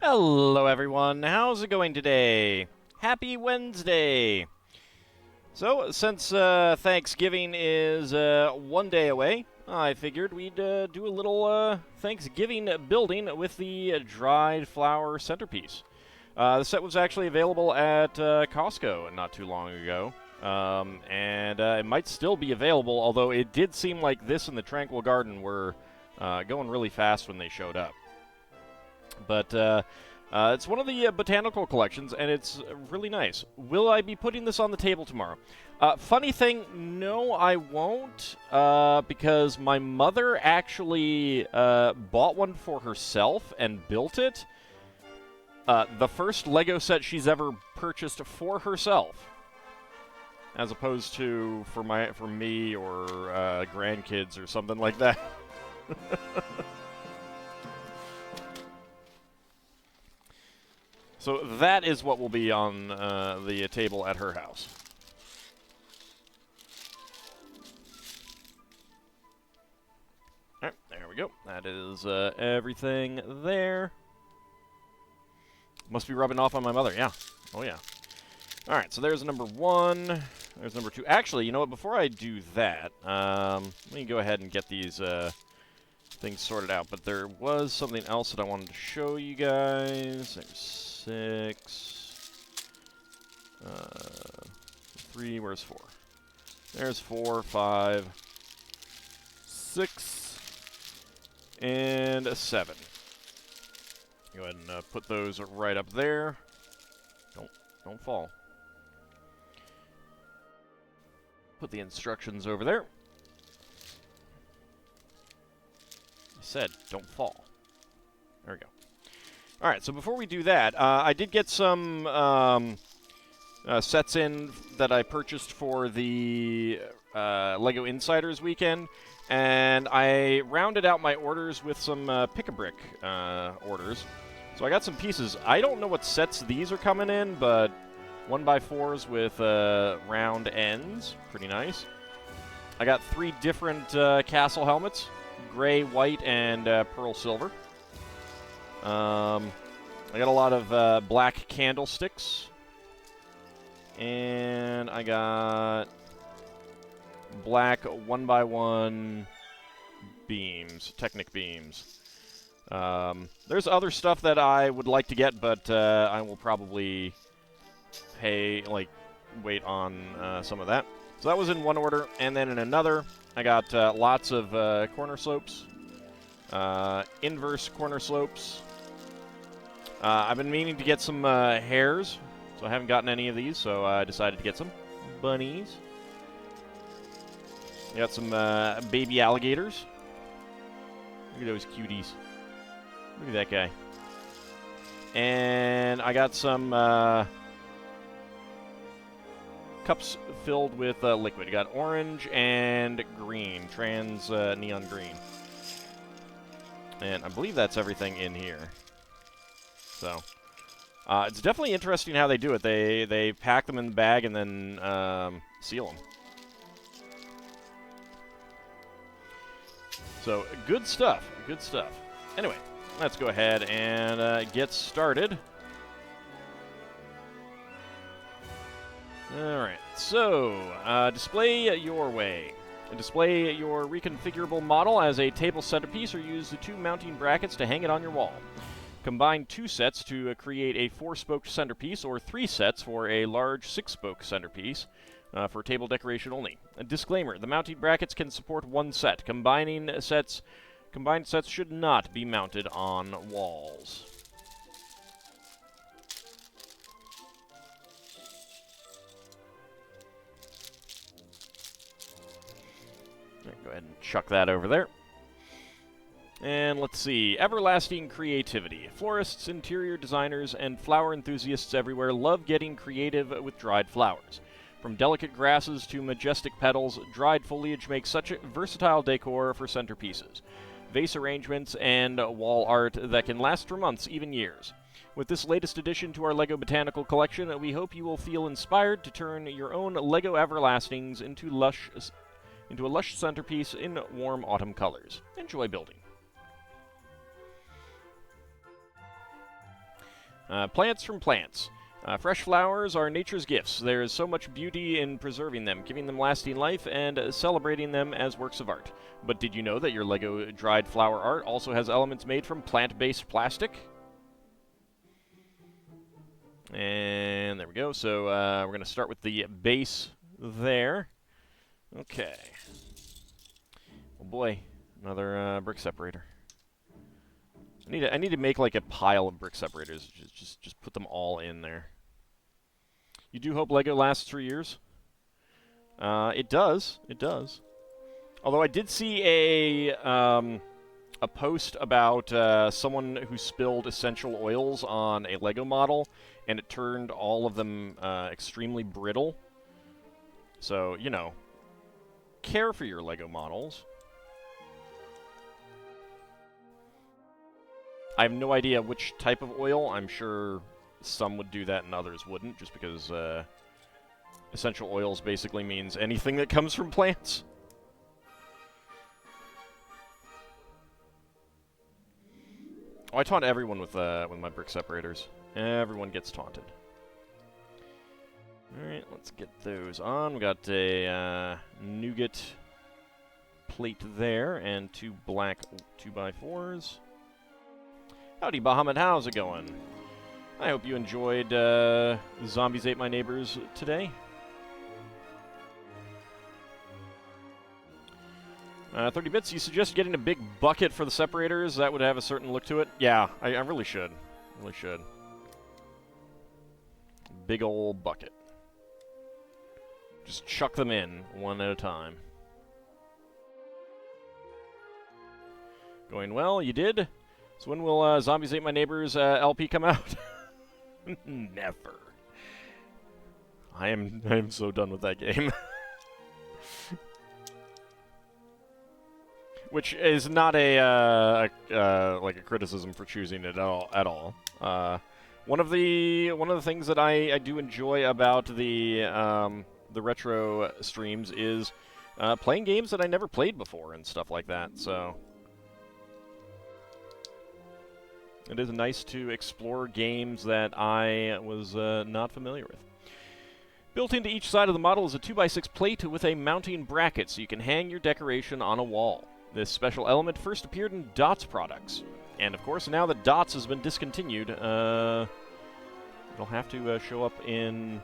Hello everyone, how's it going today? Happy Wednesday! So, since Thanksgiving is one day away, I figured we'd do a little Thanksgiving building with the Dried Flower Centerpiece. The set was actually available at Costco not too long ago, and it might still be available, although it did seem like this and the Tranquil Garden were going really fast when they showed up. But it's one of the Botanical collections, and it's really nice. Will I be putting this on the table tomorrow? Funny thing, no, I won't, because my mother actually bought one for herself and built it. The first Lego set she's ever purchased for herself, as opposed to for me or grandkids or something like that. So that is what will be on the table at her house. All right, there we go. That is everything there. Must be rubbing off on my mother, yeah. Oh, yeah. All right, so there's number one. There's number two. Actually, you know what? Before I do that, let me go ahead and get these things sorted out. But there was something else that I wanted to show you guys. There's 6, 3, where's 4? There's 4, 5, 6, and 7. Go ahead and put those right up there. Don't fall. Put the instructions over there. I said, don't fall. There we go. All right, so before we do that, I did get some sets in that I purchased for the LEGO Insiders weekend, and I rounded out my orders with some Pick-a-Brick orders. So I got some pieces. I don't know what sets these are coming in, but 1x4s with round ends. Pretty nice. I got 3 different castle helmets, gray, white, and pearl silver. I got a lot of black candlesticks, and I got black 1x1 beams, Technic beams. There's other stuff that I would like to get, but I will probably wait on some of that. So that was in one order, and then in another, I got lots of corner slopes, inverse corner slopes. I've been meaning to get some hares, so I haven't gotten any of these, so I decided to get some bunnies. I got some baby alligators. Look at those cuties. Look at that guy. And I got some cups filled with liquid. I got orange and green, trans neon green. And I believe that's everything in here. So, it's definitely interesting how they do it. They pack them in the bag and then seal them. So, good stuff. Good stuff. Anyway, let's go ahead and get started. Alright, so, display your way. Display your reconfigurable model as a table centerpiece or use the 2 mounting brackets to hang it on your wall. Combine 2 sets to create a 4-spoked centerpiece, or 3 sets for a large 6-spoke centerpiece for table decoration only. A disclaimer, the mounting brackets can support 1 set. Combined sets should not be mounted on walls. Go ahead and chuck that over there. And let's see, everlasting creativity. Florists, interior designers, and flower enthusiasts everywhere love getting creative with dried flowers. From delicate grasses to majestic petals, dried foliage makes such a versatile decor for centerpieces, vase arrangements, and wall art that can last for months, even years. With this latest addition to our LEGO Botanical collection, we hope you will feel inspired to turn your own LEGO Everlastings into a lush centerpiece in warm autumn colors. Enjoy building. Plants from plants. Fresh flowers are nature's gifts. There is so much beauty in preserving them, giving them lasting life, and celebrating them as works of art. But did you know that your LEGO dried flower art also has elements made from plant-based plastic? And there we go. So we're going to start with the base there. Okay. Oh boy, another brick separator. I need to make like a pile of brick separators. Just put them all in there. You do hope LEGO lasts 3 years? It does. It does. Although I did see a post about someone who spilled essential oils on a LEGO model, and it turned all of them extremely brittle. So, you know, care for your LEGO models. I have no idea which type of oil. I'm sure some would do that and others wouldn't, just because essential oils basically means anything that comes from plants. Oh, I taunt everyone with my brick separators. Everyone gets taunted. Alright, let's get those on. We got a nougat plate there and 2 black 2x4s. Howdy, Bahamut, how's it going? I hope you enjoyed Zombies Ate My Neighbors today. 30 bits, you suggest getting a big bucket for the separators? That would have a certain look to it? Yeah, I really should. Really should. Big ol' bucket. Just chuck them in, one at a time. Going well, you did? So when will Zombies Ate My Neighbors LP come out? Never. I am so done with that game. Which is not a like a criticism for choosing it at all. One of the things that I do enjoy about the retro streams is playing games that I never played before and stuff like that. So it is nice to explore games that I was not familiar with. Built into each side of the model is a 2x6 plate with a mounting bracket so you can hang your decoration on a wall. This special element first appeared in Dots products. And of course, now that Dots has been discontinued, it'll have to show up in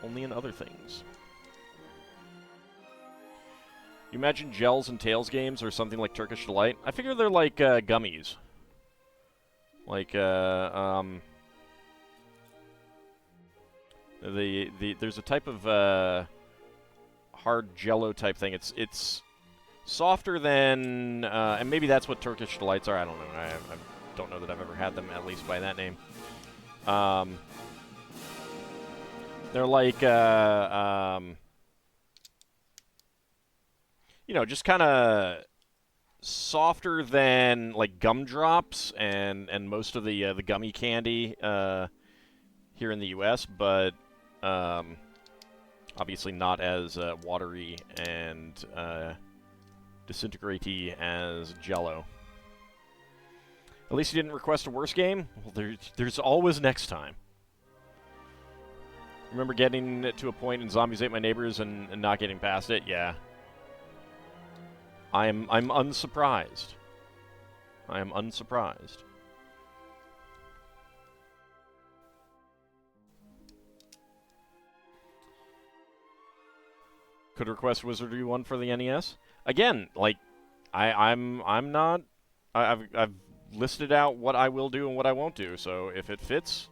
only in other things. You imagine Gels and Tails games or something like Turkish Delight? I figure they're like gummies. Like, there's a type of hard Jello type thing. It's softer than, and maybe that's what Turkish Delights are. I don't know. I don't know that I've ever had them, at least by that name. They're like, you know, just kind of softer than like gumdrops and most of the gummy candy here in the U.S., but obviously not as watery and disintegratey as Jello. At least you didn't request a worse game? Well, there's always next time. Remember getting to a point in Zombies Ate My Neighbors and not getting past it? Yeah. I'm unsurprised. I am unsurprised. Could request Wizardry 1 for the NES. Again, like I'm not. I've listed out what I will do and what I won't do. So if it fits,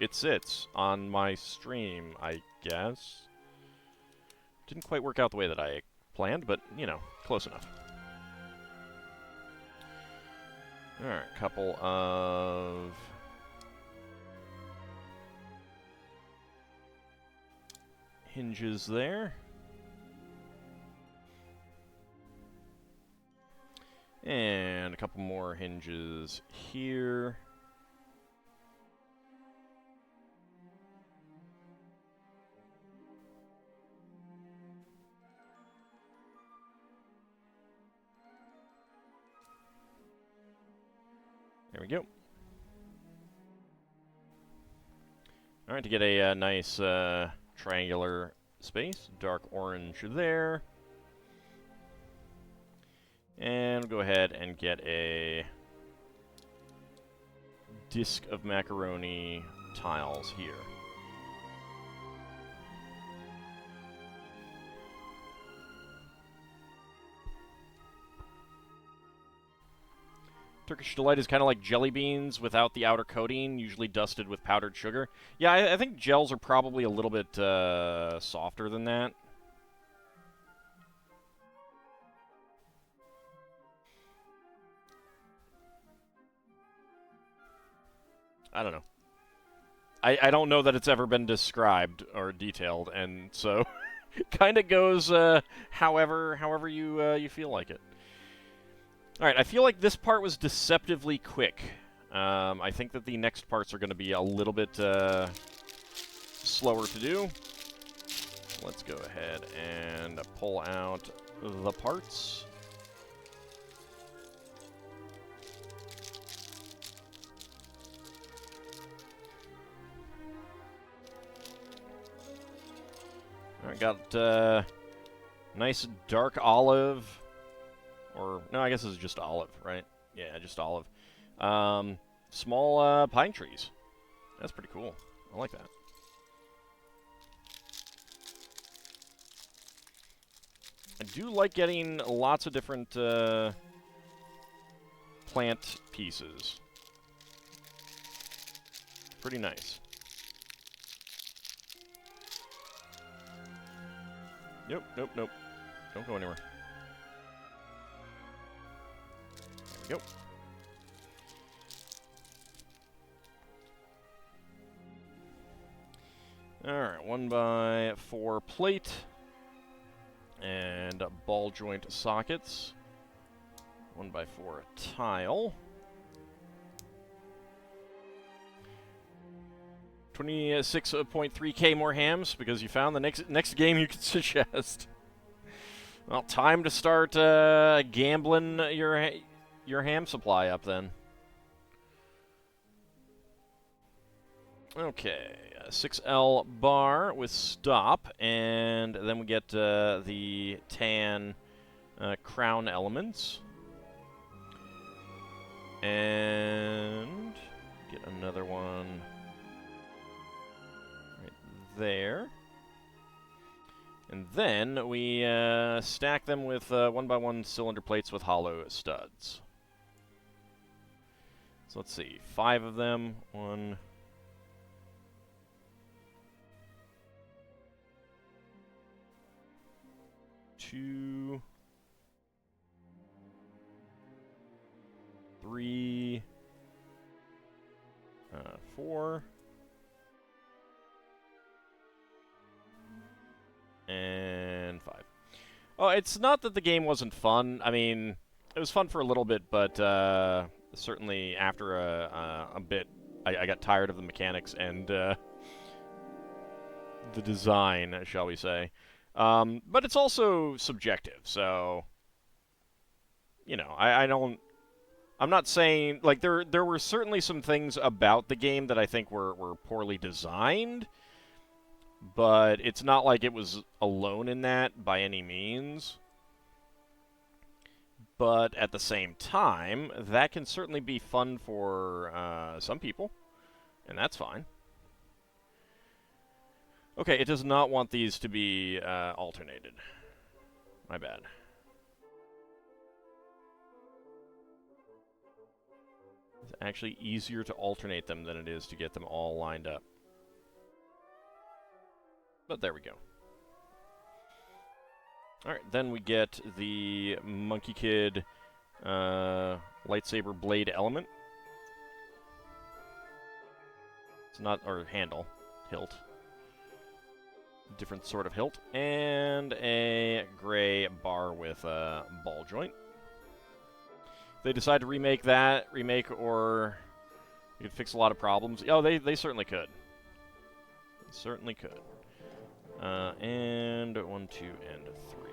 it sits on my stream, I guess. Didn't quite work out the way that I planned, but you know, close enough. All right, couple of hinges there. And a couple more hinges here. There we go. Alright, to get a nice triangular space, dark orange there. And we'll go ahead and get a disc of macaroni tiles here. Turkish Delight is kind of like jelly beans without the outer coating, usually dusted with powdered sugar. Yeah, I think gels are probably a little bit softer than that. I don't know. I don't know that it's ever been described or detailed, and so it kind of goes however you feel like it. All right, I feel like this part was deceptively quick. I think that the next parts are going to be a little bit slower to do. Let's go ahead and pull out the parts. I got nice dark olive, or no, I guess it's just olive, right? Yeah, just olive. Small pine trees. That's pretty cool. I like that. I do like getting lots of different plant pieces. Pretty nice. Nope, nope, nope. Don't go anywhere. There we go. Alright, 1x4 plate. And ball joint sockets. 1x4 tile. 26.3k more hams because you found the next game you could suggest. Well, time to start gambling your ham supply up then. Okay, 6L bar with stop, and then we get the tan crown elements. And get another one right there. And then we stack them with 1x1 cylinder plates with hollow studs. So let's see, 5 of them. 1, 2, 3, 4, and 5. Oh, it's not that the game wasn't fun. I mean, it was fun for a little bit, but certainly after a bit, I got tired of the mechanics and the design, shall we say. But it's also subjective, so you know, I'm not saying, like, there were certainly some things about the game that I think were poorly designed, but it's not like it was alone in that by any means. But at the same time, that can certainly be fun for some people, and that's fine. Okay, it does not want these to be alternated. My bad. It's actually easier to alternate them than it is to get them all lined up. But there we go. Alright, then we get the Monkey Kid lightsaber blade element. It's not, or handle, hilt. Different sort of hilt. And a gray bar with a ball joint. If they decide to remake, or you could fix a lot of problems. Oh, they certainly could. They certainly could. And 1, 2, and 3.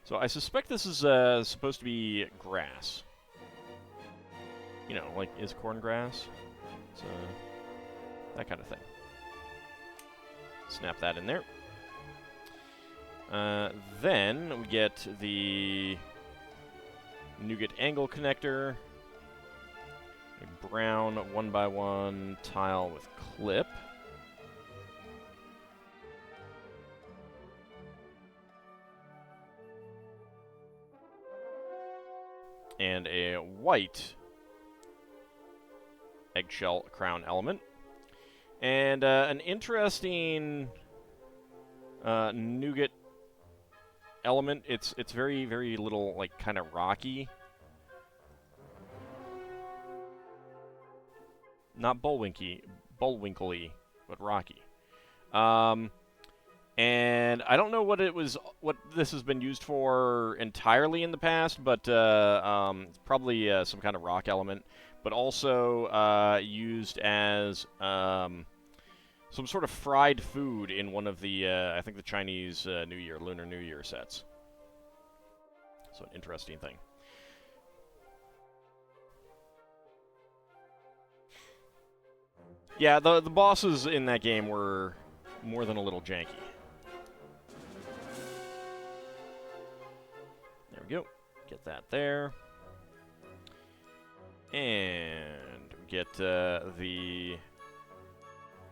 So I suspect this is supposed to be grass. You know, like, is corn grass? So, that kind of thing. Snap that in there. Then we get the nougat angle connector. A brown 1x1 tile with clip. And a white eggshell crown element. And an interesting nougat element. It's very, very little, like, kind of rocky. Not bullwinkly, but rocky. And I don't know what this has been used for entirely in the past, but it's probably some kind of rock element, but also used as some sort of fried food in one of the, I think the Chinese Lunar New Year sets. So an interesting thing. Yeah, the bosses in that game were more than a little janky. There we go. Get that there. And we get the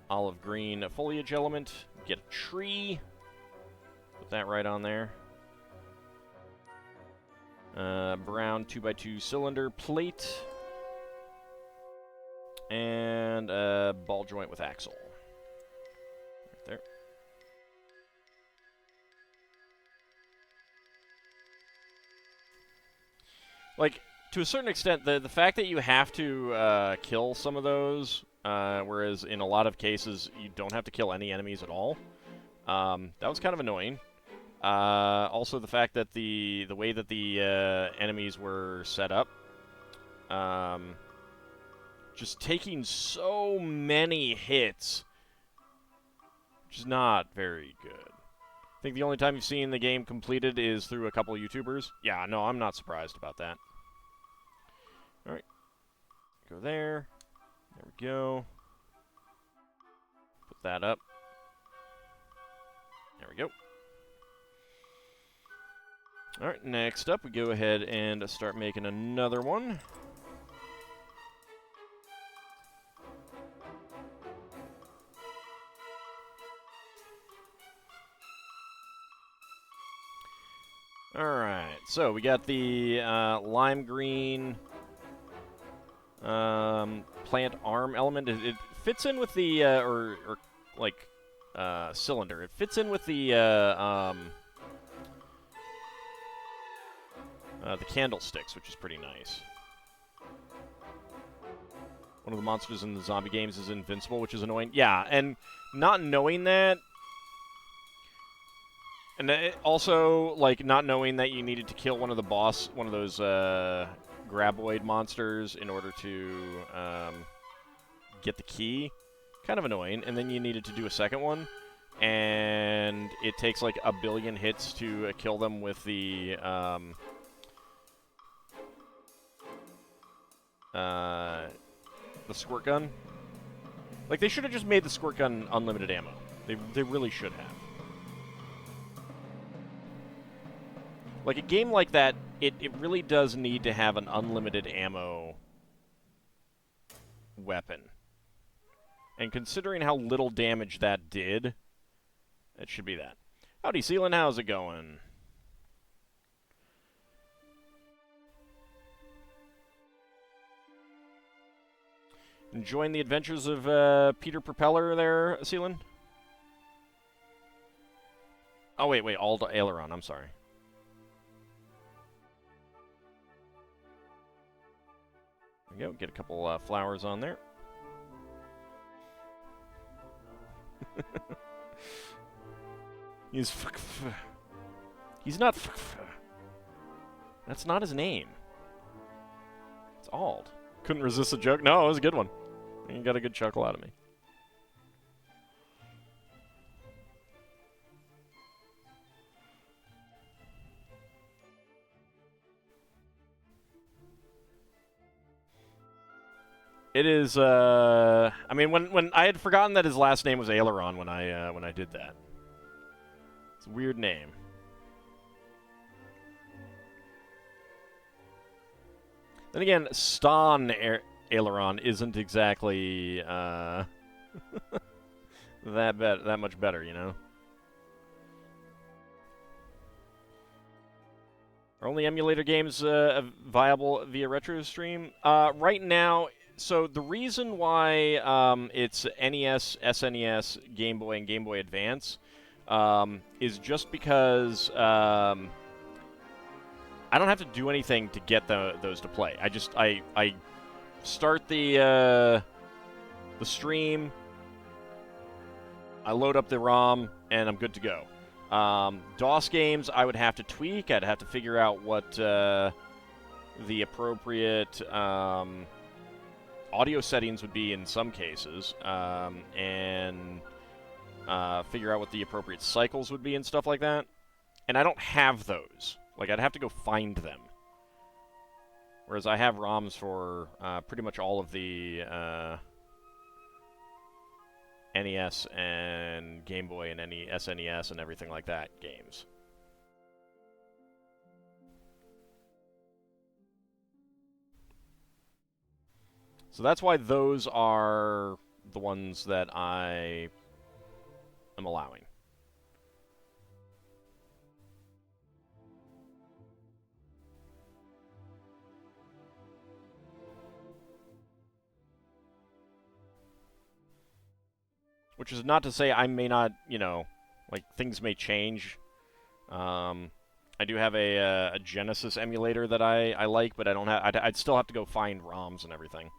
olive green foliage element. Get a tree. Put that right on there. Brown 2x2 cylinder plate. And a ball joint with axle. Right there. Like, to a certain extent, the fact that you have to kill some of those, whereas in a lot of cases you don't have to kill any enemies at all, that was kind of annoying. Also, the fact that the way that the enemies were set up, just taking so many hits, which is not very good. I think the only time you've seen the game completed is through a couple of YouTubers. Yeah, no, I'm not surprised about that. Alright. Go there. There we go. Put that up. There we go. Alright, next up we go ahead and start making another one. Alright, so we got the lime green plant arm element. It fits in with the, cylinder. It fits in with the candlesticks, which is pretty nice. One of the monsters in the zombie games is invincible, which is annoying. Yeah, and not knowing that, and also, like, not knowing that you needed to kill one of those graboid monsters in order to get the key, kind of annoying. And then you needed to do a second one, and it takes like a billion hits to kill them with the squirt gun. Like, they should have just made the squirt gun unlimited ammo. They really should have. Like, a game like that, it really does need to have an unlimited ammo weapon. And considering how little damage that did, it should be that. Howdy, Sealan, how's it going? Enjoying the adventures of Peter Propeller there, Sealan? Oh, wait, AuldDragon, I'm sorry. There we go, get a couple flowers on there. He's not That's not his name. It's Ald. Couldn't resist a joke. No, it was a good one. You got a good chuckle out of me. It is. I mean, when I had forgotten that his last name was Aileron when I did that. It's a weird name. Then again, Aileron isn't exactly that much better, you know. Are only emulator games viable via RetroStream? Right now, so the reason why it's NES, SNES, Game Boy, and Game Boy Advance is just because I don't have to do anything to get those to play. I start the stream, I load up the ROM, and I'm good to go. DOS games, I would have to tweak. I'd have to figure out what the appropriate audio settings would be in some cases, and figure out what the appropriate cycles would be and stuff like that. And I don't have those. Like, I'd have to go find them. Whereas I have ROMs for pretty much all of the NES and Game Boy and SNES and everything like that games. So that's why those are the ones that I am allowing. Which is not to say I may not, you know, like, things may change. I do have a Genesis emulator that I like, but I don't have. I'd still have to go find ROMs and everything.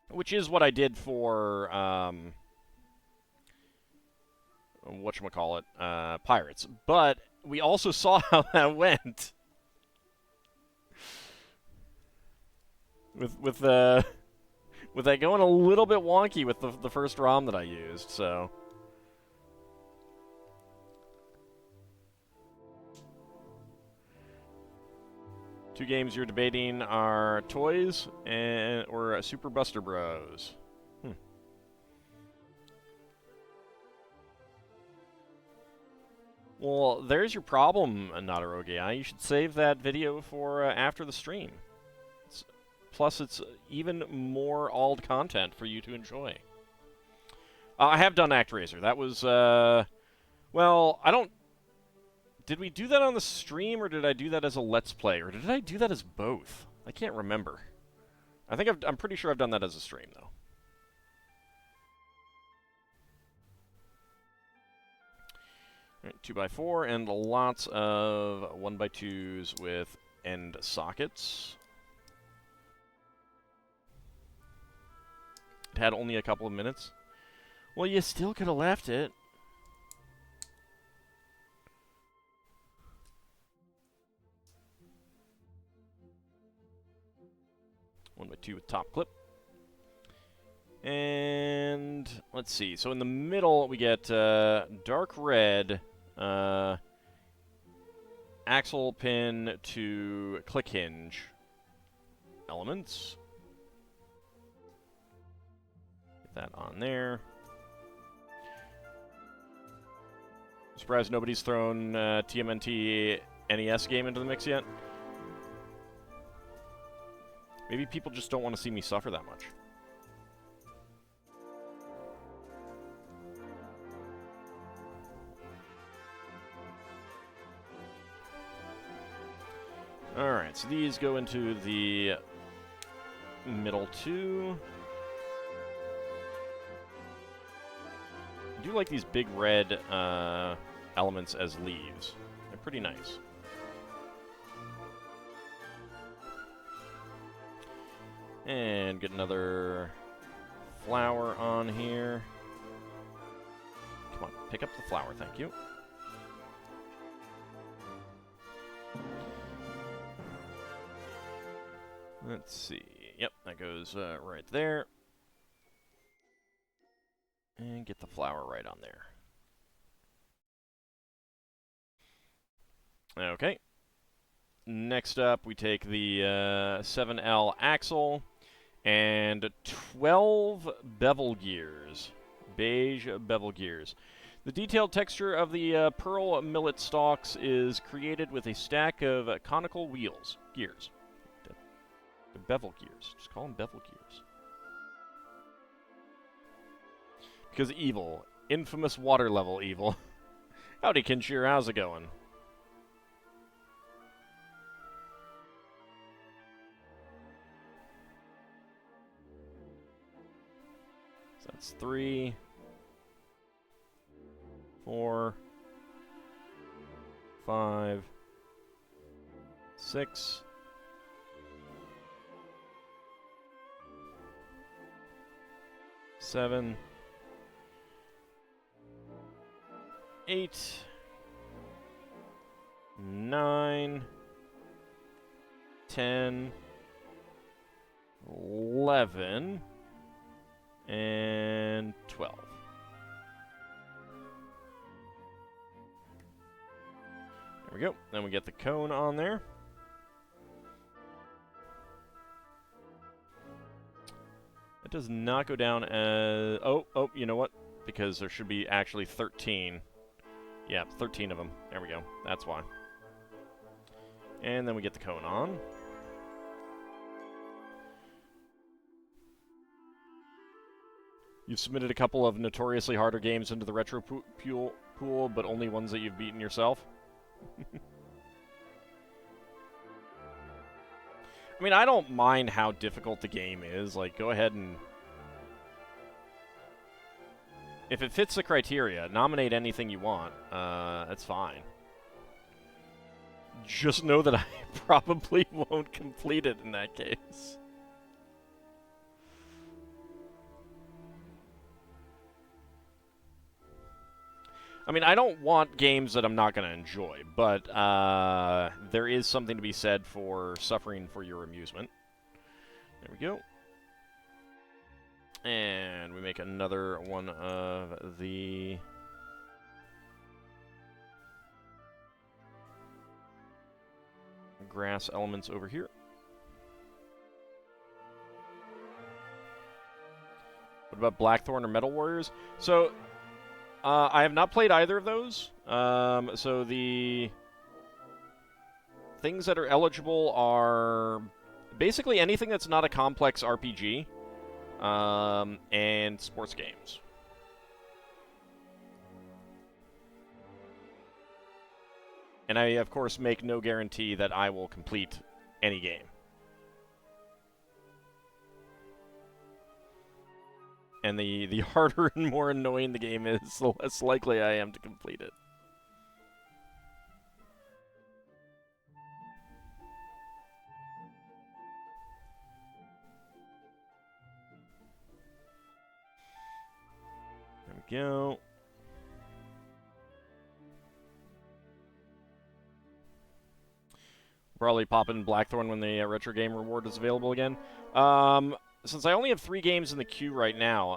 Which is what I did for whatchamacallit, Pirates. But we also saw how that went. With that going a little bit wonky with the first ROM that I used, so. Two games you're debating are Toys or Super Buster Bros. Well, there's your problem, Nadarogi. You should save that video for after the stream. Plus, it's even more Auld content for you to enjoy. I have done ActRaiser. That was, well, I don't... Did we do that on the stream, or did I do that as a Let's Play? Or did I do that as both? I can't remember. I think I'm pretty sure I've done that as a stream, though. All right, 2x4, and lots of 1x2s with end sockets. It had only a couple of minutes. Well, you still could have left it. One by two with top clip. And let's see. So in the middle, we get dark red axle pin to click hinge elements. That on there. Surprised nobody's thrown TMNT NES game into the mix yet. Maybe people just don't want to see me suffer that much. Alright, so these go into the middle two. I do like these big red elements as leaves. They're pretty nice. And get another flower on here. Come on, pick up the flower, thank you. Let's see. Yep, that goes right there. And get the flower right on there. Okay. Next up, we take the 7L axle and 12 bevel gears. Beige bevel gears. The detailed texture of the pearl millet stalks is created with a stack of conical wheels. Gears. The bevel gears. Just call them bevel gears. Because evil. Infamous water level evil. Howdy, Kinshir. How's it going? So that's 3, 4, 5, 6, 7, 8, 9, 10, 11, and 12. There we go. Then we get the cone on there. It does not go down as... Oh, you know what? Because there should be actually 13. Yeah, 13 of them. There we go. That's why. And then we get the cone on. You've submitted a couple of notoriously harder games into the retro pool, but only ones that you've beaten yourself. I mean, I don't mind how difficult the game is. Like, go ahead and... If it fits the criteria, nominate anything you want. That's fine. Just know that I probably won't complete it in that case. I mean, I don't want games that I'm not going to enjoy, but there is something to be said for suffering for your amusement. There we go. And we make another one of the... grass elements over here. What about Blackthorn or Metal Warriors? So... I have not played either of those. So the things that are eligible are basically anything that's not a complex RPG and sports games. And I, of course, make no guarantee that I will complete any game. And the harder and more annoying the game is, the less likely I am to complete it. There we go. Probably pop in Blackthorn when the retro game reward is available again. Since I only have 3 games in the queue right now,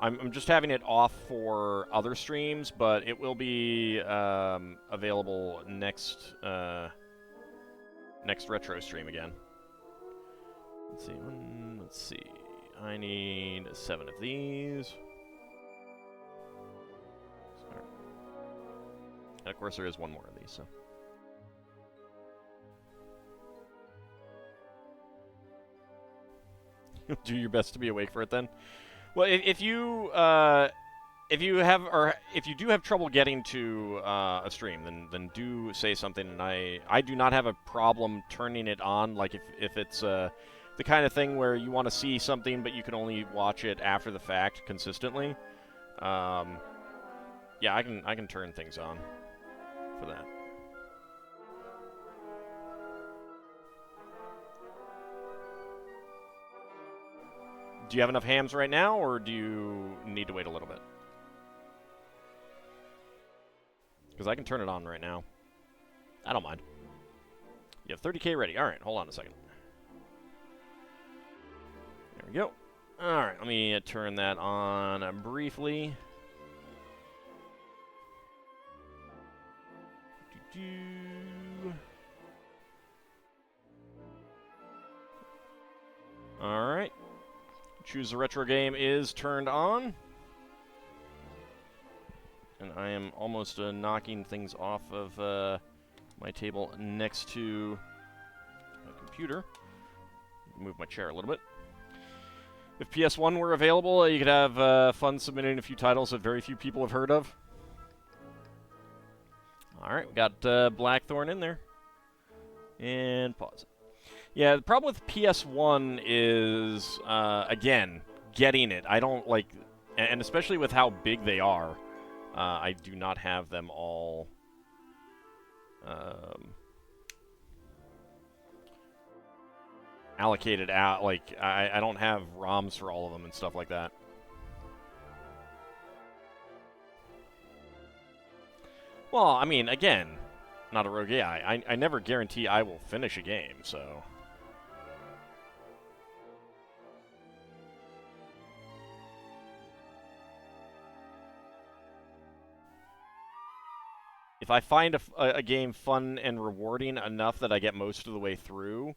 I'm just having it off for other streams, but it will be available next next retro stream again. Let's see. I need 7 of these. And of course, there is one more of these. So. Do your best to be awake for it then. Well, if you do have trouble getting to a stream, then do say something, and I do not have a problem turning it on. Like if it's the kind of thing where you want to see something but you can only watch it after the fact consistently. Yeah, I can turn things on for that. Do you have enough hams right now, or do you need to wait a little bit? Because I can turn it on right now. I don't mind. You have 30K ready. All right, hold on a second. There we go. All right, let me turn that on briefly. Alright. Choose a retro game is turned on. And I am almost knocking things off of my table next to my computer. Move my chair a little bit. If PS1 were available, you could have fun submitting a few titles that very few people have heard of. Alright, we got Blackthorn in there. And pause it. Yeah, the problem with PS1 is, again, getting it. I don't like, and especially with how big they are, I do not have them all allocated out. Like, I don't have ROMs for all of them and stuff like that. Well, I mean, again, not a rogue AI. I never guarantee I will finish a game, so... If I find a game fun and rewarding enough that I get most of the way through,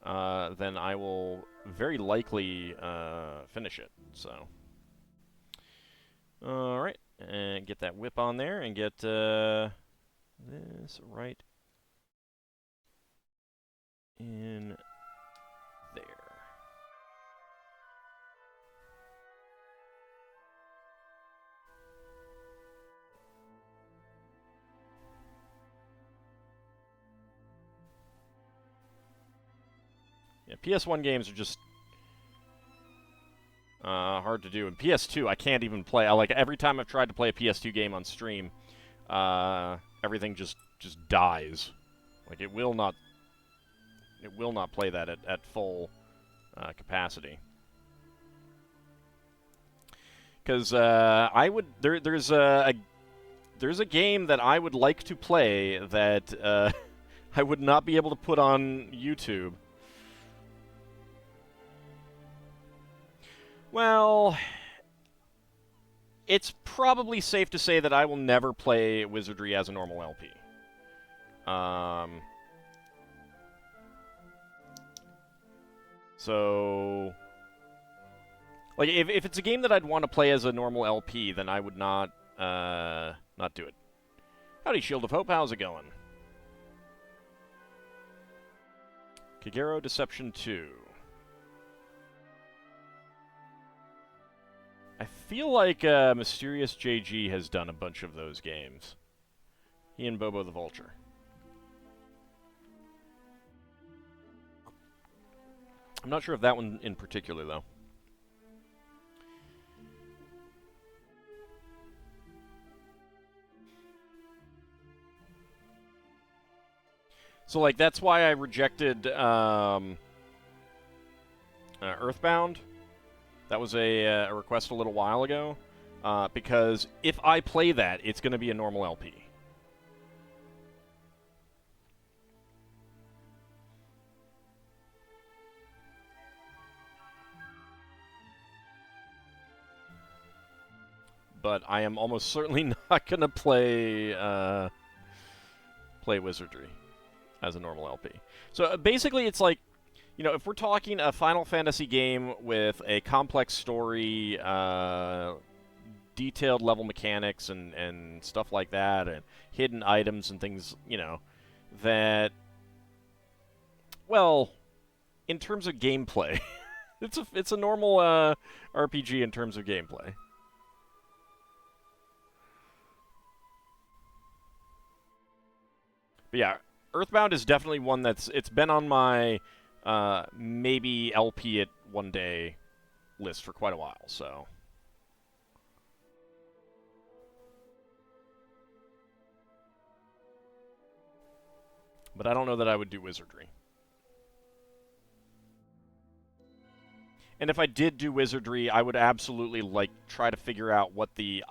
then I will very likely finish it, so... Alright, and get that whip on there, and get this right in there. Yeah, PS1 games are just hard to do. And PS2, I can't even play. Like, every time I've tried to play a PS2 game on stream, everything just dies. Like, it will not play that at full capacity. Because there's a game that I would like to play that I would not be able to put on YouTube. Well, it's probably safe to say that I will never play Wizardry as a normal LP. So, like, if it's a game that I'd want to play as a normal LP, then I would not do it. Howdy, Shield of Hope, how's it going? Kagero Deception 2. I feel like Mysterious JG has done a bunch of those games. He and Bobo the Vulture. I'm not sure if that one in particular, though. So, like, that's why I rejected Earthbound. That was a request a little while ago, because if I play that, it's going to be a normal LP. But I am almost certainly not going to play Wizardry as a normal LP. So basically, it's like, you know, if we're talking a Final Fantasy game with a complex story, detailed level mechanics and stuff like that, and hidden items and things, you know, that, well, in terms of gameplay, it's a normal RPG in terms of gameplay. But yeah, Earthbound is definitely one it's been on my maybe LP it one day list for quite a while, so. But I don't know that I would do Wizardry. And if I did do Wizardry, I would absolutely, like, try to figure out what the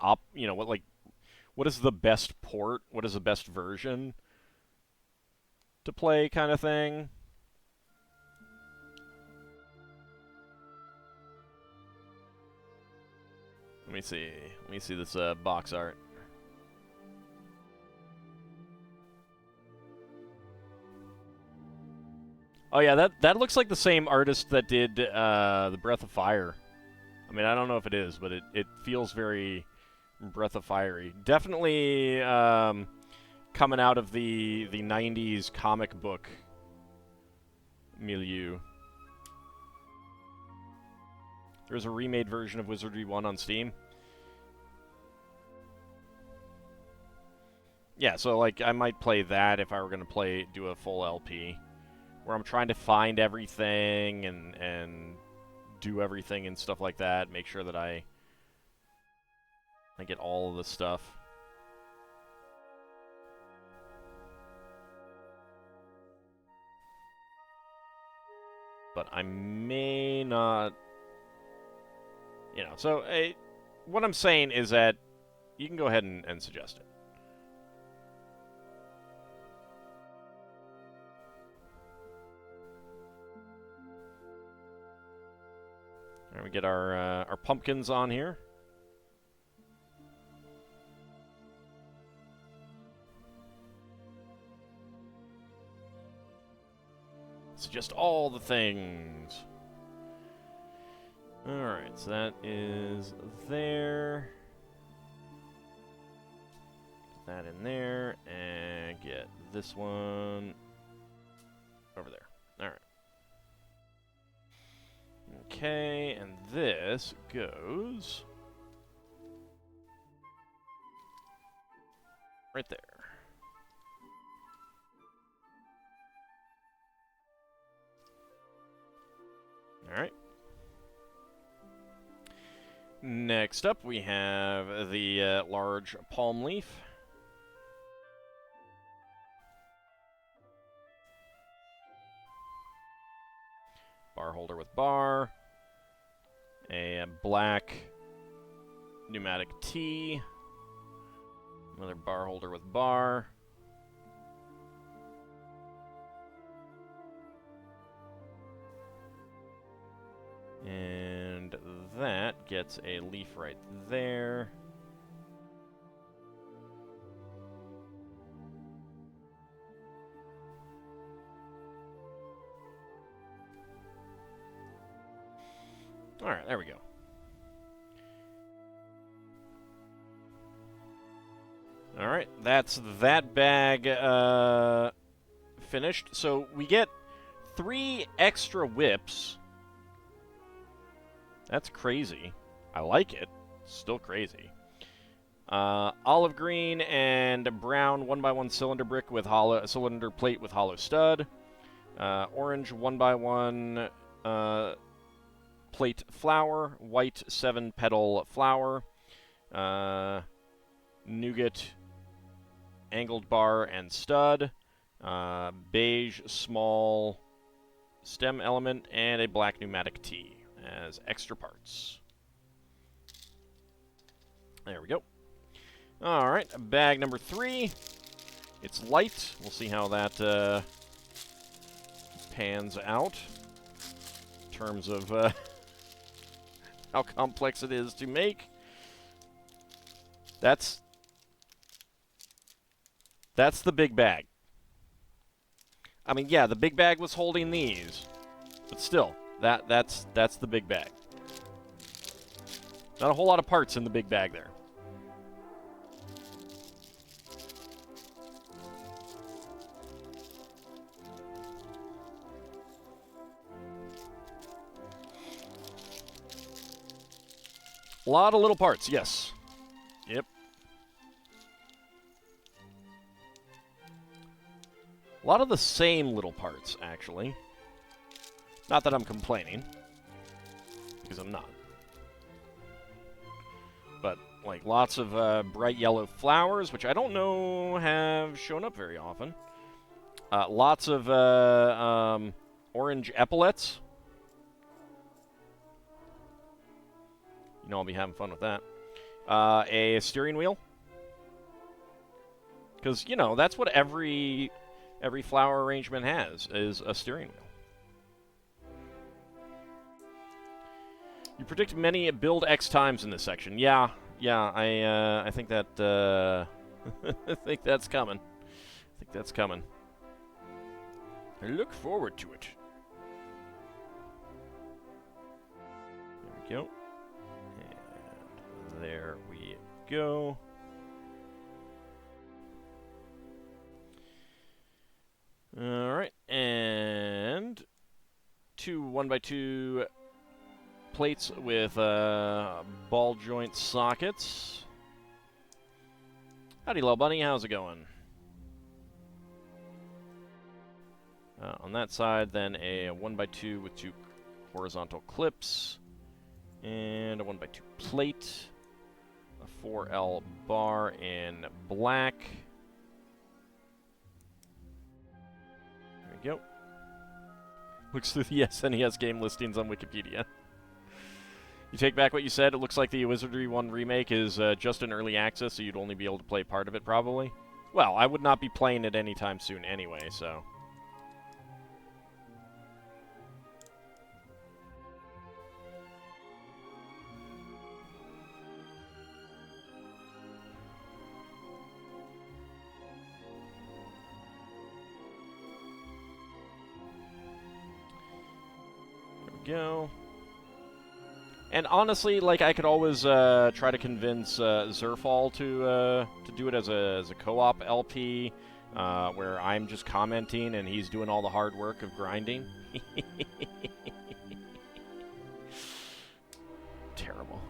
what is the best port, what is the best version to play kind of thing. Let me see. Let me see this box art. Oh yeah, that looks like the same artist that did the Breath of Fire. I mean, I don't know if it is, but it feels very Breath of Fiery. Definitely coming out of the 90s comic book milieu. There's a remade version of Wizardry 1 on Steam. Yeah, so like I might play that if I were going to do a full LP where I'm trying to find everything and do everything and stuff like that, make sure that I get all of the stuff. But I may not, you know, so what I'm saying is that you can go ahead and suggest it. All right, we get our pumpkins on here. Suggest all the things. Alright, so that is there. Put that in there, and get this one over there. Alright. Okay, and this goes right there. Alright. Next up, we have the large palm leaf. Bar holder with bar. A black pneumatic tee. Another bar holder with bar. And that gets a leaf right there. Alright, there we go. Alright, that's that bag finished. So we get 3 extra whips. That's crazy. I like it. Still crazy. Olive green and brown 1x1 cylinder brick with cylinder plate with hollow stud. Orange 1x1 plate flower. White 7-petal flower. Nougat angled bar and stud. Beige small stem element and a black pneumatic tee as extra parts. There we go. Alright, bag number 3. It's light. We'll see how that pans out in terms of how complex it is to make. That's the big bag. I mean, yeah, the big bag was holding these, but still, that's the big bag. Not a whole lot of parts in the big bag there. A lot of little parts, yes. Yep. A lot of the same little parts, actually. Not that I'm complaining, because I'm not. But, like, lots of bright yellow flowers, which I don't know have shown up very often. Lots of orange epaulets. You know I'll be having fun with that. A steering wheel. Because, you know, that's what every flower arrangement has, is a steering wheel. You predict many build X times in this section. Yeah, I think that, I think that's coming. I look forward to it. we go. And there we go. Alright, and 2 1x2 plates with ball joint sockets. Howdy, little bunny. How's it going? On that side, then a 1x2 with 2 horizontal clips, and a 1x2 plate, a 4L bar in black. There we go. Looks through the SNES game listings on Wikipedia. You take back what you said. It looks like the Wizardry 1 remake is just in early access, so you'd only be able to play part of it, probably. Well, I would not be playing it anytime soon anyway, so... go. And honestly, like, I could always try to convince Zerfall to do it as a co-op LP, where I'm just commenting and he's doing all the hard work of grinding. Terrible.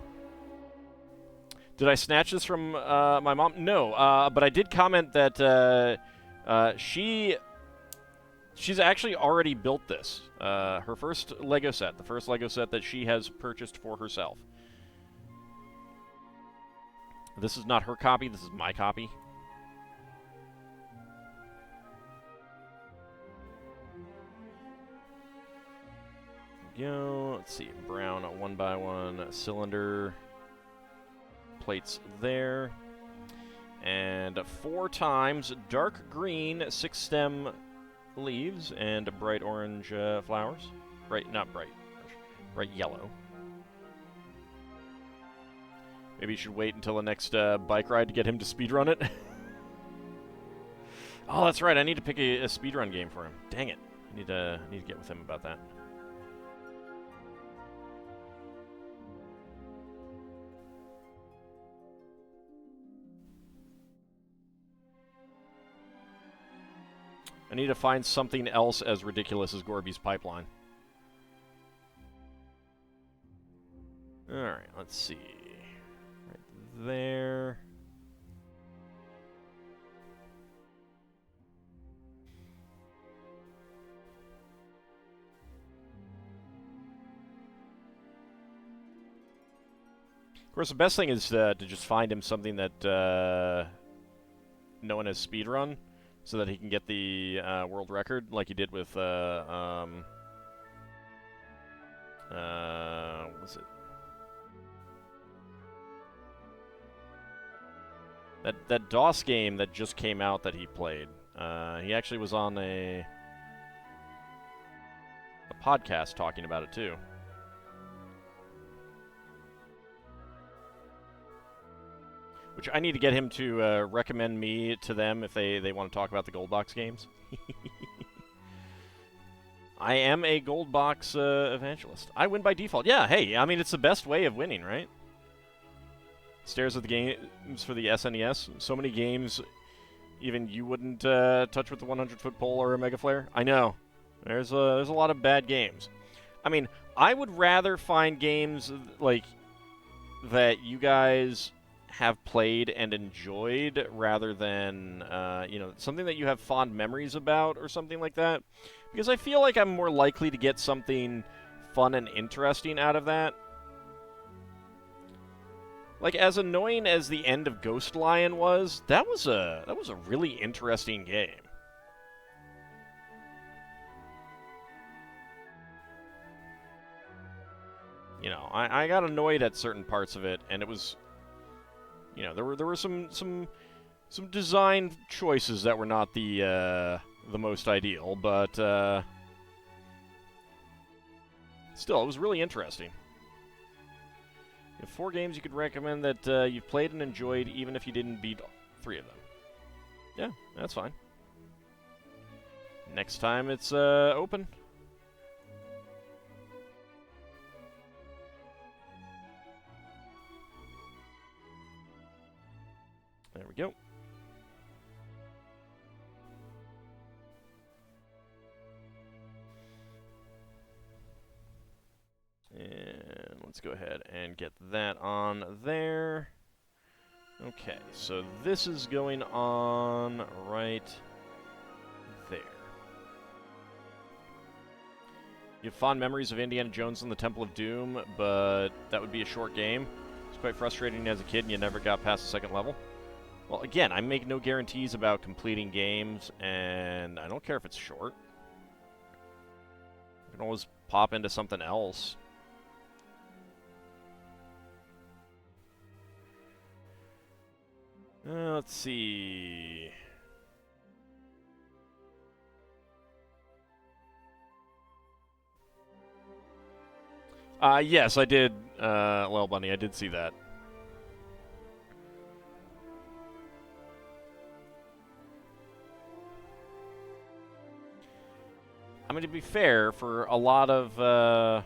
Did I snatch this from my mom? No, but I did comment that she's actually already built this. Her first Lego set. The first Lego set that she has purchased for herself. This is not her copy. This is my copy. There we go. Let's see. Brown 1x1 cylinder. Plates there. And 4 times dark green 6-stem leaves and bright orange flowers. Not bright, bright yellow. Maybe you should wait until the next bike ride to get him to speedrun it. Oh, that's right. I need to pick a speedrun game for him. Dang it. I need to get with him about that. I need to find something else as ridiculous as Gorby's pipeline. Alright, let's see. Right there. Of course, the best thing is to just find him something that no one has speedrun, so that he can get the world record, like he did with, what was it? That DOS game that just came out that he played. He actually was on a podcast talking about it, too. Which I need to get him to recommend me to them if they want to talk about the Gold Box games. I am a Gold Box evangelist. I win by default. Yeah, hey, I mean, it's the best way of winning, right? Stares at the games for the SNES. So many games even you wouldn't touch with the 100-foot pole or a Mega Flare. I know. There's a lot of bad games. I mean, I would rather find games like that you guys have played and enjoyed rather than, something that you have fond memories about or something like that. Because I feel like I'm more likely to get something fun and interesting out of that. Like, as annoying as the end of Ghost Lion was, that was a really interesting game. You know, I got annoyed at certain parts of it, and it was, you know, there were some design choices that were not the most ideal, but still, it was really interesting. You have 4 games you could recommend that you've played and enjoyed, even if you didn't beat 3 of them. Yeah, that's fine. Next time it's open. There we go. And let's go ahead and get that on there. Okay, so this is going on right there. You have fond memories of Indiana Jones and the Temple of Doom, but that would be a short game. It's quite frustrating as a kid and you never got past the second level. Well, again, I make no guarantees about completing games, and I don't care if it's short. I can always pop into something else. Let's see. Yes, I did. Well, Bunny, I did see that. I mean, to be fair, for a lot of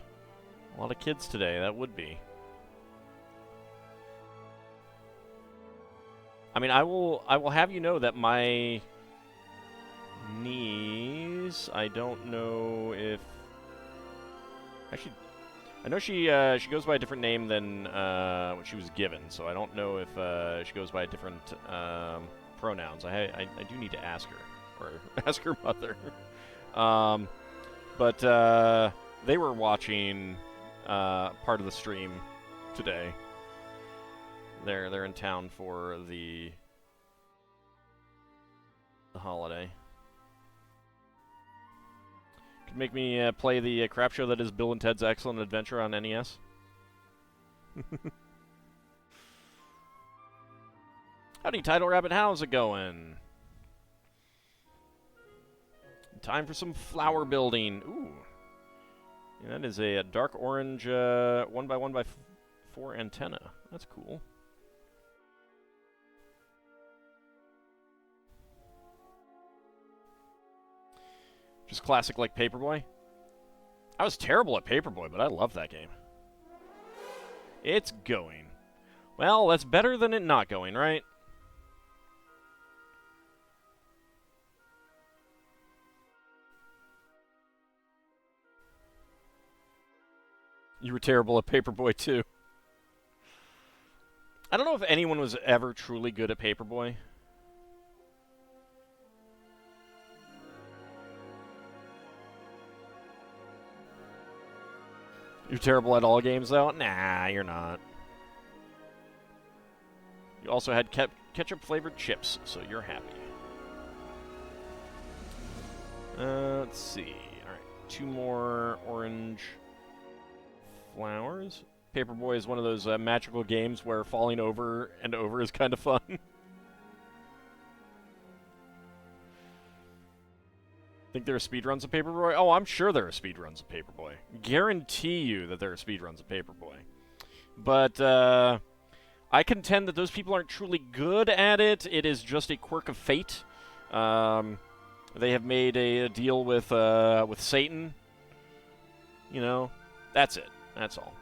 kids today, that would be. I mean, I will have you know that my niece, I don't know if actually, I know she goes by a different name than what she was given, so I don't know if she goes by different pronouns. I do need to ask her, or ask her mother. But they were watching part of the stream today. They're in town for the holiday. Could make me play the crap show that is Bill and Ted's Excellent Adventure on NES. Howdy, Title Rabbit. How's it going? Time for some flower building. Ooh. Yeah, that is a dark orange 1x1x4 antenna. That's cool. Just classic like Paperboy. I was terrible at Paperboy, but I love that game. It's going. Well, that's better than it not going, right? You were terrible at Paperboy, too. I don't know if anyone was ever truly good at Paperboy. You're terrible at all games, though? Nah, you're not. You also had ketchup-flavored chips, so you're happy. Let's see. Alright, 2 more orange flowers. Paperboy is one of those magical games where falling over and over is kind of fun. Think there are speedruns of Paperboy? Oh, I'm sure there are speedruns of Paperboy. Guarantee you that there are speedruns of Paperboy. But I contend that those people aren't truly good at it. It is just a quirk of fate. They have made a deal with Satan. You know, that's it. That's all.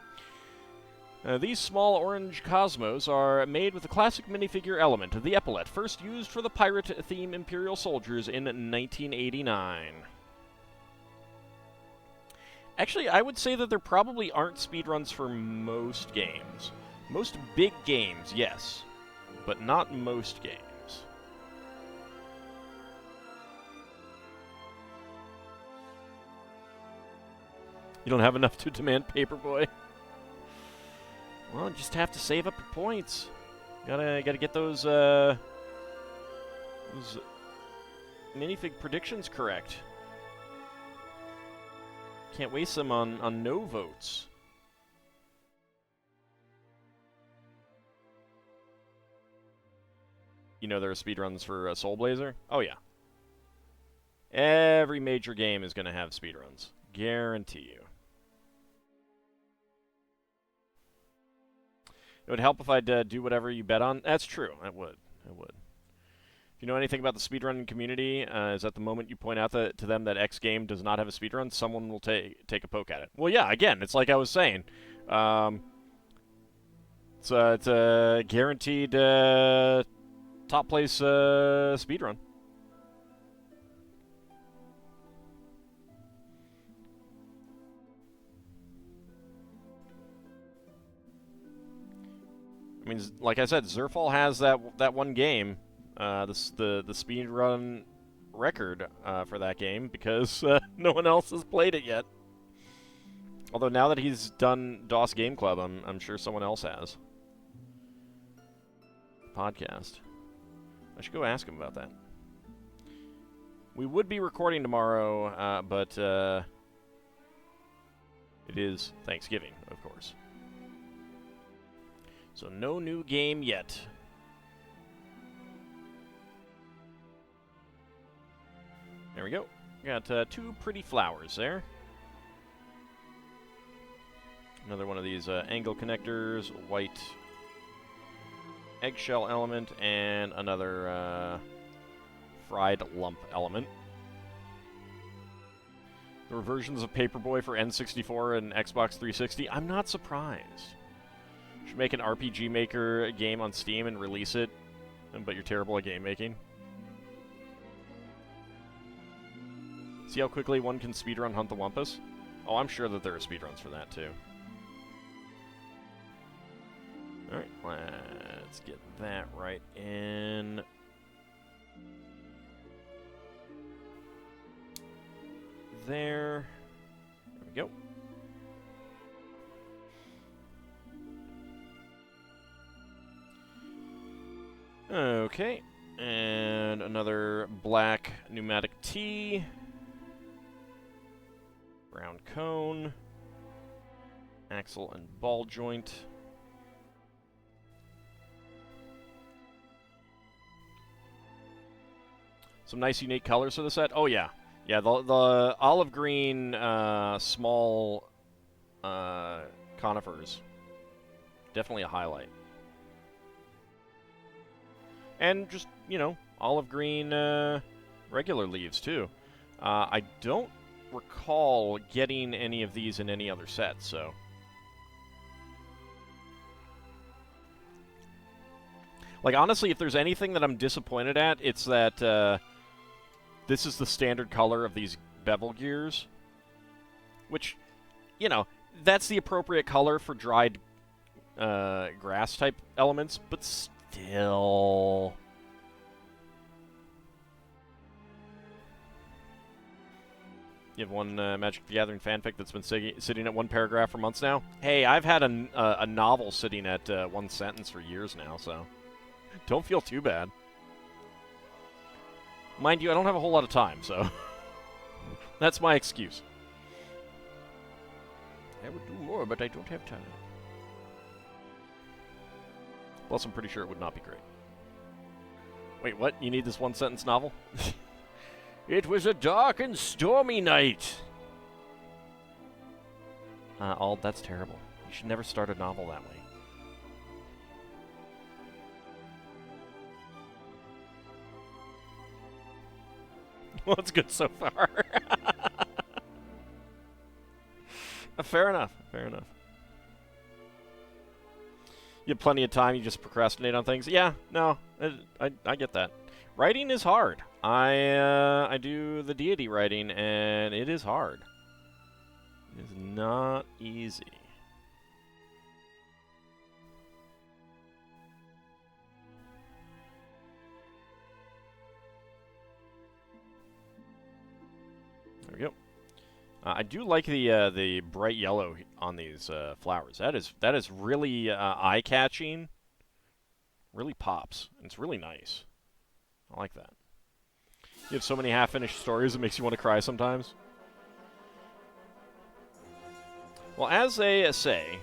These small orange cosmos are made with the classic minifigure element, the epaulet, first used for the pirate-theme Imperial soldiers in 1989. Actually, I would say that there probably aren't speedruns for most games. Most big games, yes, but not most games. You don't have enough to demand Paperboy? Well, you just have to save up your points. Gotta get those minifig predictions correct. Can't waste them on no votes. You know there are speedruns for Soul Blazer? Oh yeah. Every major game is gonna have speedruns. Guarantee you. It would help if I'd do whatever you bet on. That's true. It would. It would. If you know anything about the speedrunning community, is that the moment you point out to them that X game does not have a speedrun, someone will take a poke at it. Well, yeah, again, it's like I was saying. It's a guaranteed top place speedrun. I mean, like I said, Zerfall has that one game, the speedrun record for that game because no one else has played it yet. Although now that he's done DOS Game Club, I'm sure someone else has. Podcast. I should go ask him about that. We would be recording tomorrow, but it is Thanksgiving, of course. So no new game yet. There we go. Got 2 pretty flowers there. Another one of these angle connectors, white eggshell element, and another fried lump element. There were versions of Paperboy for N64 and Xbox 360. I'm not surprised. Should make an RPG Maker game on Steam and release it, but you're terrible at game making. See how quickly one can speedrun Hunt the Wumpus? Oh, I'm sure that there are speedruns for that, too. Alright, let's get that right in. There. There we go. Okay, and another black pneumatic tee. Brown cone. Axle and ball joint. Some nice unique colors for the set. Oh, yeah. Yeah, the olive green small conifers. Definitely a highlight. And just, you know, olive green regular leaves, too. I don't recall getting any of these in any other set, so... Like, honestly, if there's anything that I'm disappointed at, it's that this is the standard color of these bevel gears. Which, you know, that's the appropriate color for dried grass-type elements, but still... You have one Magic the Gathering fanfic that's been sitting at one paragraph for months now? Hey, I've had a novel sitting at one sentence for years now, so... Don't feel too bad. Mind you, I don't have a whole lot of time, so... That's my excuse. I would do more, but I don't have time. Plus, I'm pretty sure it would not be great. Wait, what? You need this one-sentence novel? It was a dark and stormy night! Ald, that's terrible. You should never start a novel that way. Well, it's good so far. Fair enough. Fair enough. You have plenty of time, you just procrastinate on things. Yeah, no, I get that. Writing is hard. I do the deity writing, and it is hard. It is not easy. There we go. I do like the bright yellow on these flowers. That is really eye-catching. Really pops. It's really nice. I like that. You have so many half-finished stories, it makes you want to cry sometimes. Well, as they say,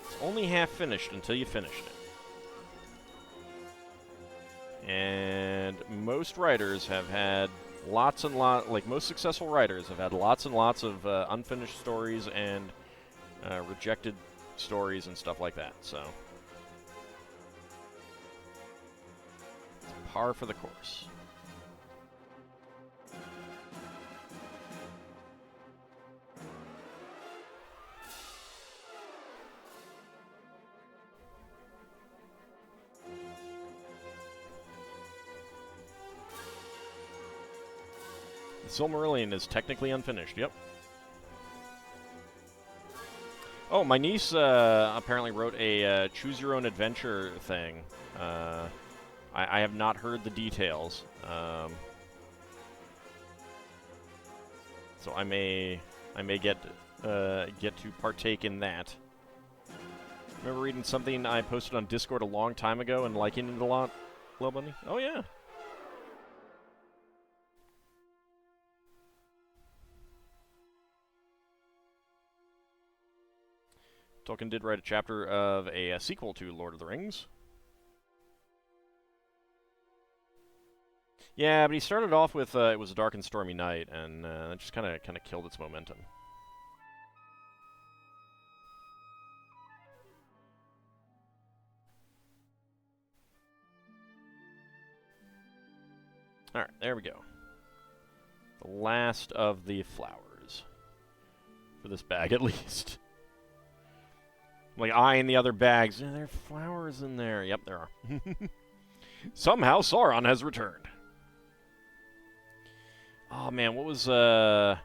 it's only half-finished until you finish it. And most writers have had lots and lots, like most successful writers have had lots and lots of unfinished stories and rejected stories and stuff like that, so. It's par for the course. Silmarillion is technically unfinished, yep. Oh, my niece apparently wrote a choose-your-own-adventure thing. I have not heard the details. So I may get to partake in that. Remember reading something I posted on Discord a long time ago and liking it a lot? Hello, Bunny? Oh, yeah. Tolkien did write a chapter of a sequel to Lord of the Rings. Yeah, but he started off with it was a dark and stormy night, and that just kind of killed its momentum. All right, there we go. The last of the flowers for this bag, at least. Like eyeing the other bags. Yeah, there are flowers in there. Yep, there are. Somehow Sauron has returned. Oh man, what was there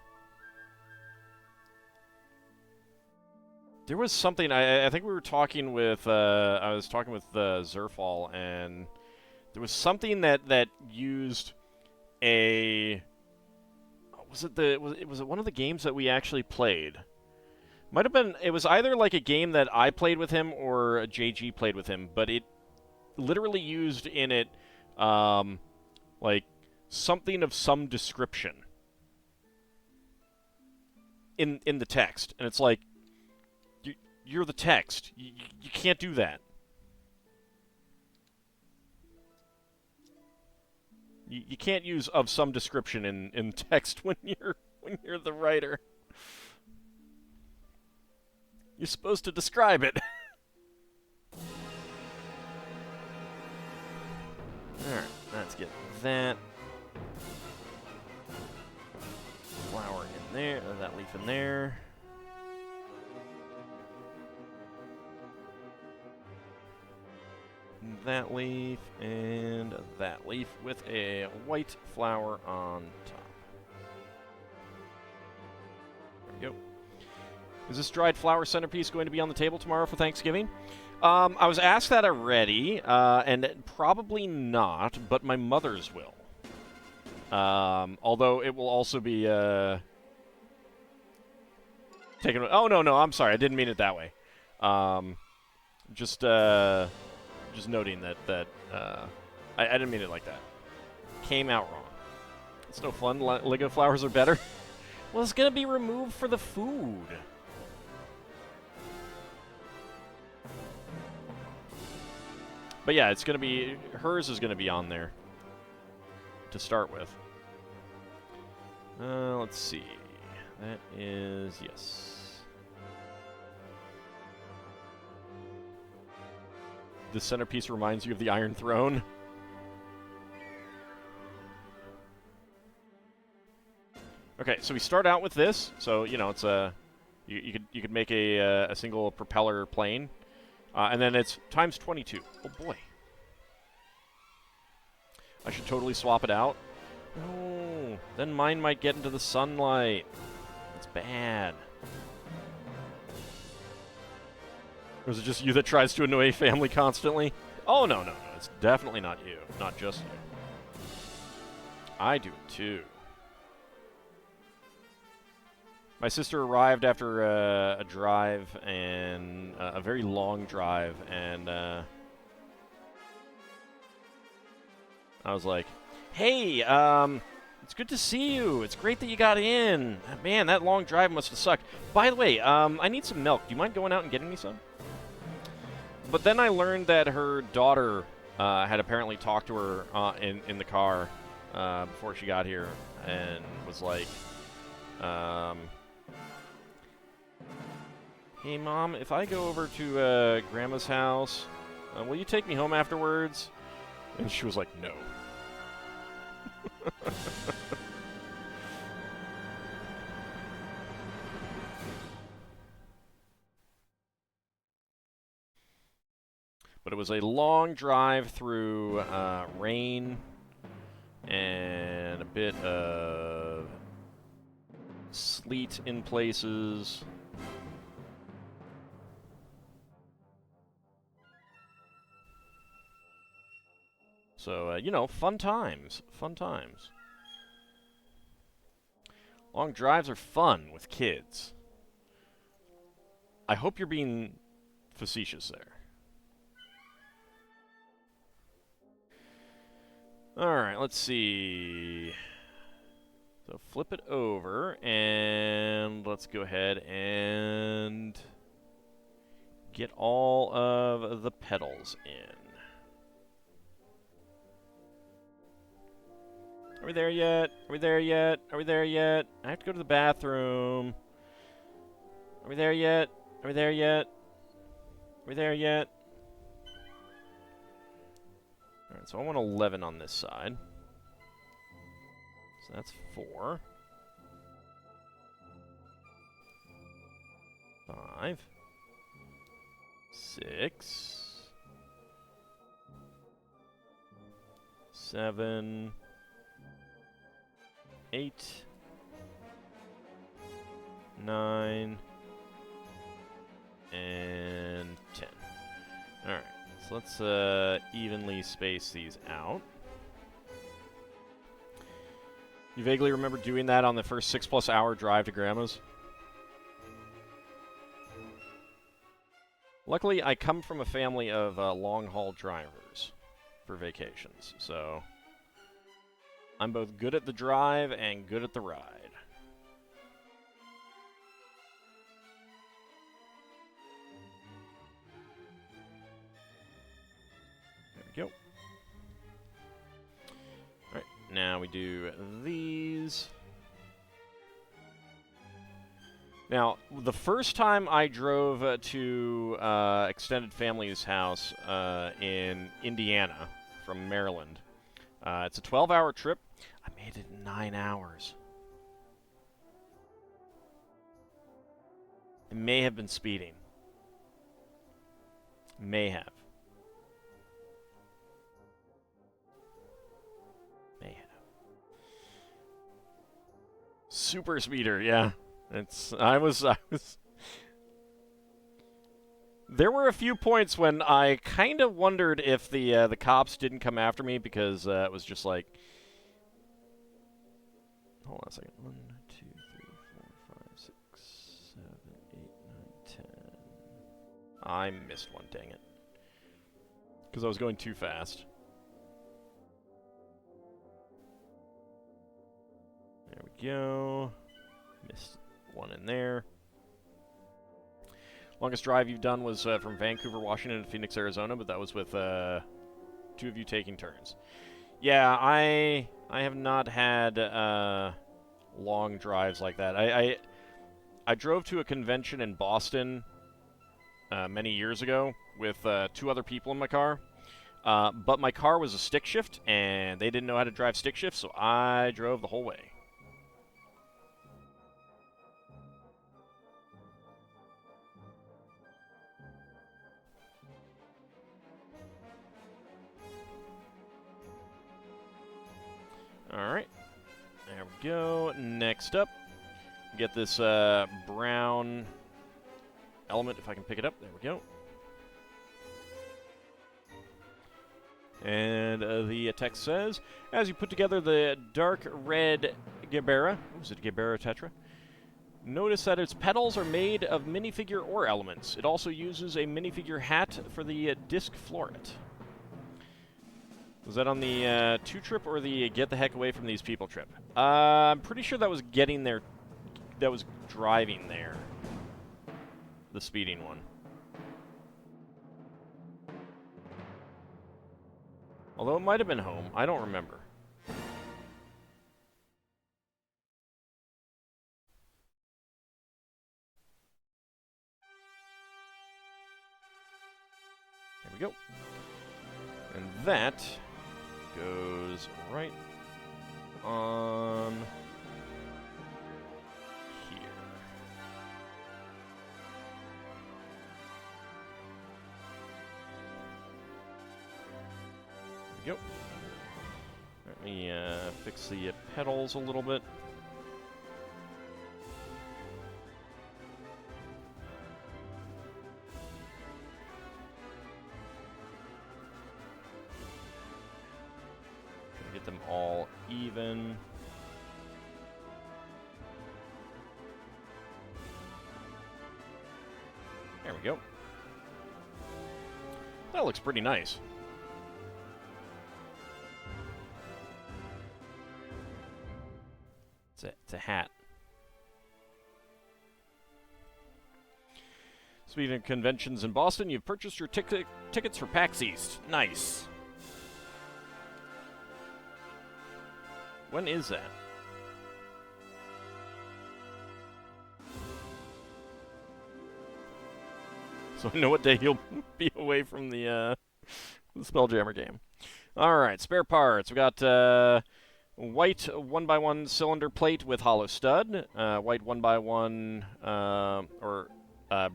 was something I think we were talking with I was talking with Zerfall, and there was something that used a was it one of the games that we actually played? Might have been, it was either like a game that I played with him or JG played with him, but it literally used in it, like, something of some description in the text. And it's like, you're the text. You can't do that. You can't use of some description in text when you're the writer. You're supposed to describe it. Alright, let's get that flower in there, that leaf in there. That leaf and that leaf with a white flower on top. There we go. Is this dried flower centerpiece going to be on the table tomorrow for Thanksgiving? I was asked that already, and probably not, but my mother's will. Although it will also be taken. Oh no, I'm sorry, I didn't mean it that way. Just noting that I didn't mean it like that. Came out wrong. It's no fun. Lego flowers are better. Well, it's gonna be removed for the food. But yeah, it's going to be, hers is going to be on there to start with. Let's see. That is, yes. The centerpiece reminds you of the Iron Throne. Okay, so we start out with this. So, you know, it's a, you could make a single propeller plane. And then it's times 22. Oh, boy. I should totally swap it out. No, then mine might get into the sunlight. It's bad. Or is it just you that tries to annoy family constantly? Oh, no. It's definitely not you. Not just you. I do it, too. My sister arrived after a drive, and a very long drive, and I was like, hey, it's good to see you. It's great that you got in. Man, that long drive must have sucked. By the way, I need some milk. Do you mind going out and getting me some? But then I learned that her daughter had apparently talked to her in the car before she got here, and was like, hey, Mom, if I go over to Grandma's house, will you take me home afterwards? And she was like, no. But it was a long drive through rain and a bit of sleet in places. So, you know, fun times. Fun times. Long drives are fun with kids. I hope you're being facetious there. Alright, let's see. So flip it over, and let's go ahead and get all of the petals in. Are we there yet? Are we there yet? Are we there yet? I have to go to the bathroom. Are we there yet? Are we there yet? Are we there yet? Alright, so I want 11 on this side. So that's 4. 5. 6. 7. 8. 9. And 10. Alright, so let's evenly space these out. You vaguely remember doing that on the first 6+ hour drive to Grandma's? Luckily, I come from a family of long-haul drivers for vacations, so I'm both good at the drive and good at the ride. There we go. Alright, now we do these. Now, the first time I drove to extended family's house in Indiana from Maryland, it's a 12-hour trip. I made it in 9 hours. I may have been speeding. May have. May have. Super speeder, yeah. I was. There were a few points when I kind of wondered if the cops didn't come after me because it was just like. Hold on a second. 1, 2, 3, 4, 5, 6, 7, 8, 9, 10. I missed one, dang it. Because I was going too fast. There we go. Missed one in there. Longest drive you've done was from Vancouver, Washington to Phoenix, Arizona, but that was with 2 of you taking turns. Yeah, I have not had long drives like that. I drove to a convention in Boston many years ago with 2 other people in my car, but my car was a stick shift, and they didn't know how to drive stick shift, so I drove the whole way. Alright, there we go. Next up, get this brown element, if I can pick it up. There we go. And the text says, as you put together the dark red Gibera, is it Gibera Tetra? Notice that its petals are made of minifigure ore elements. It also uses a minifigure hat for the disc floret. Was that on the 2 trip or the get the heck away from these people trip? I'm pretty sure that was getting there. That was driving there. The speeding one. Although it might have been home. I don't remember. There we go. And that goes right on here. There we go. Let me fix the petals a little bit. get them all even. There we go. That looks pretty nice. It's a hat. Speaking of conventions in Boston, you've purchased your tickets for PAX East. Nice. When is that? So I know what day you'll be away from the Spelljammer game. Alright, spare parts. We got white 1x1 cylinder plate with hollow stud, white 1x1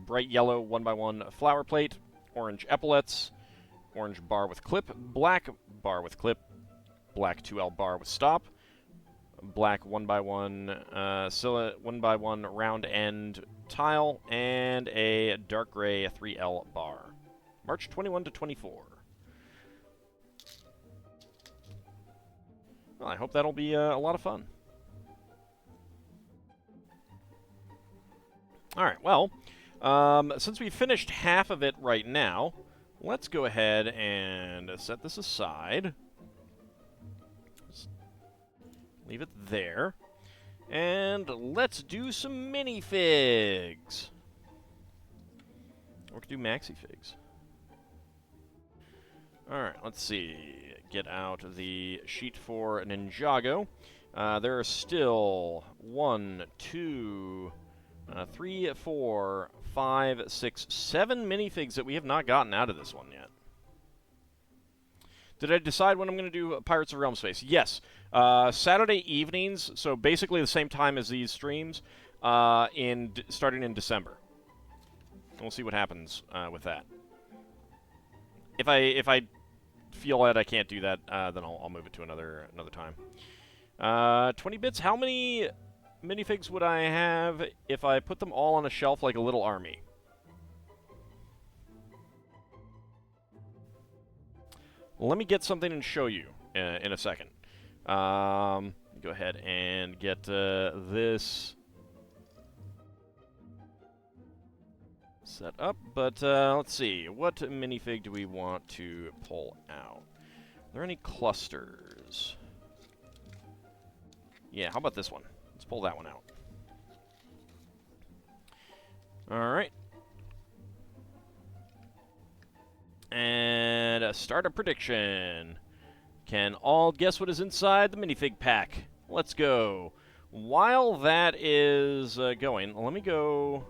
bright yellow 1x1 flower plate, orange epaulets, orange bar with clip, black bar with clip, black 2L bar with stop, black 1x1 1x1 round end tile, and a dark gray 3L bar. March 21 to 24. Well, I hope that'll be a lot of fun. Alright, well, since we finished half of it right now, let's go ahead and set this aside. Just leave it there. And let's do some minifigs. Or we could do maxi figs. Alright, let's see. Get out the sheet for Ninjago. There are still 1, 2, 3, 4, 5, 6, 7 minifigs that we have not gotten out of this one yet. Did I decide when I'm going to do Pirates of Realm Space? Yes. Saturday evenings, so basically the same time as these streams, starting in December. We'll see what happens with that. If I feel that I can't do that, then I'll move it to another time. 20 bits. How many minifigs would I have if I put them all on a shelf like a little army? Let me get something and show you in a second. Go ahead and get this set up, but let's see. What minifig do we want to pull out? Are there any clusters? Yeah, how about this one? Let's pull that one out. Alright. And start a prediction. Can all guess what is inside the minifig pack? Let's go. While that is going, let me go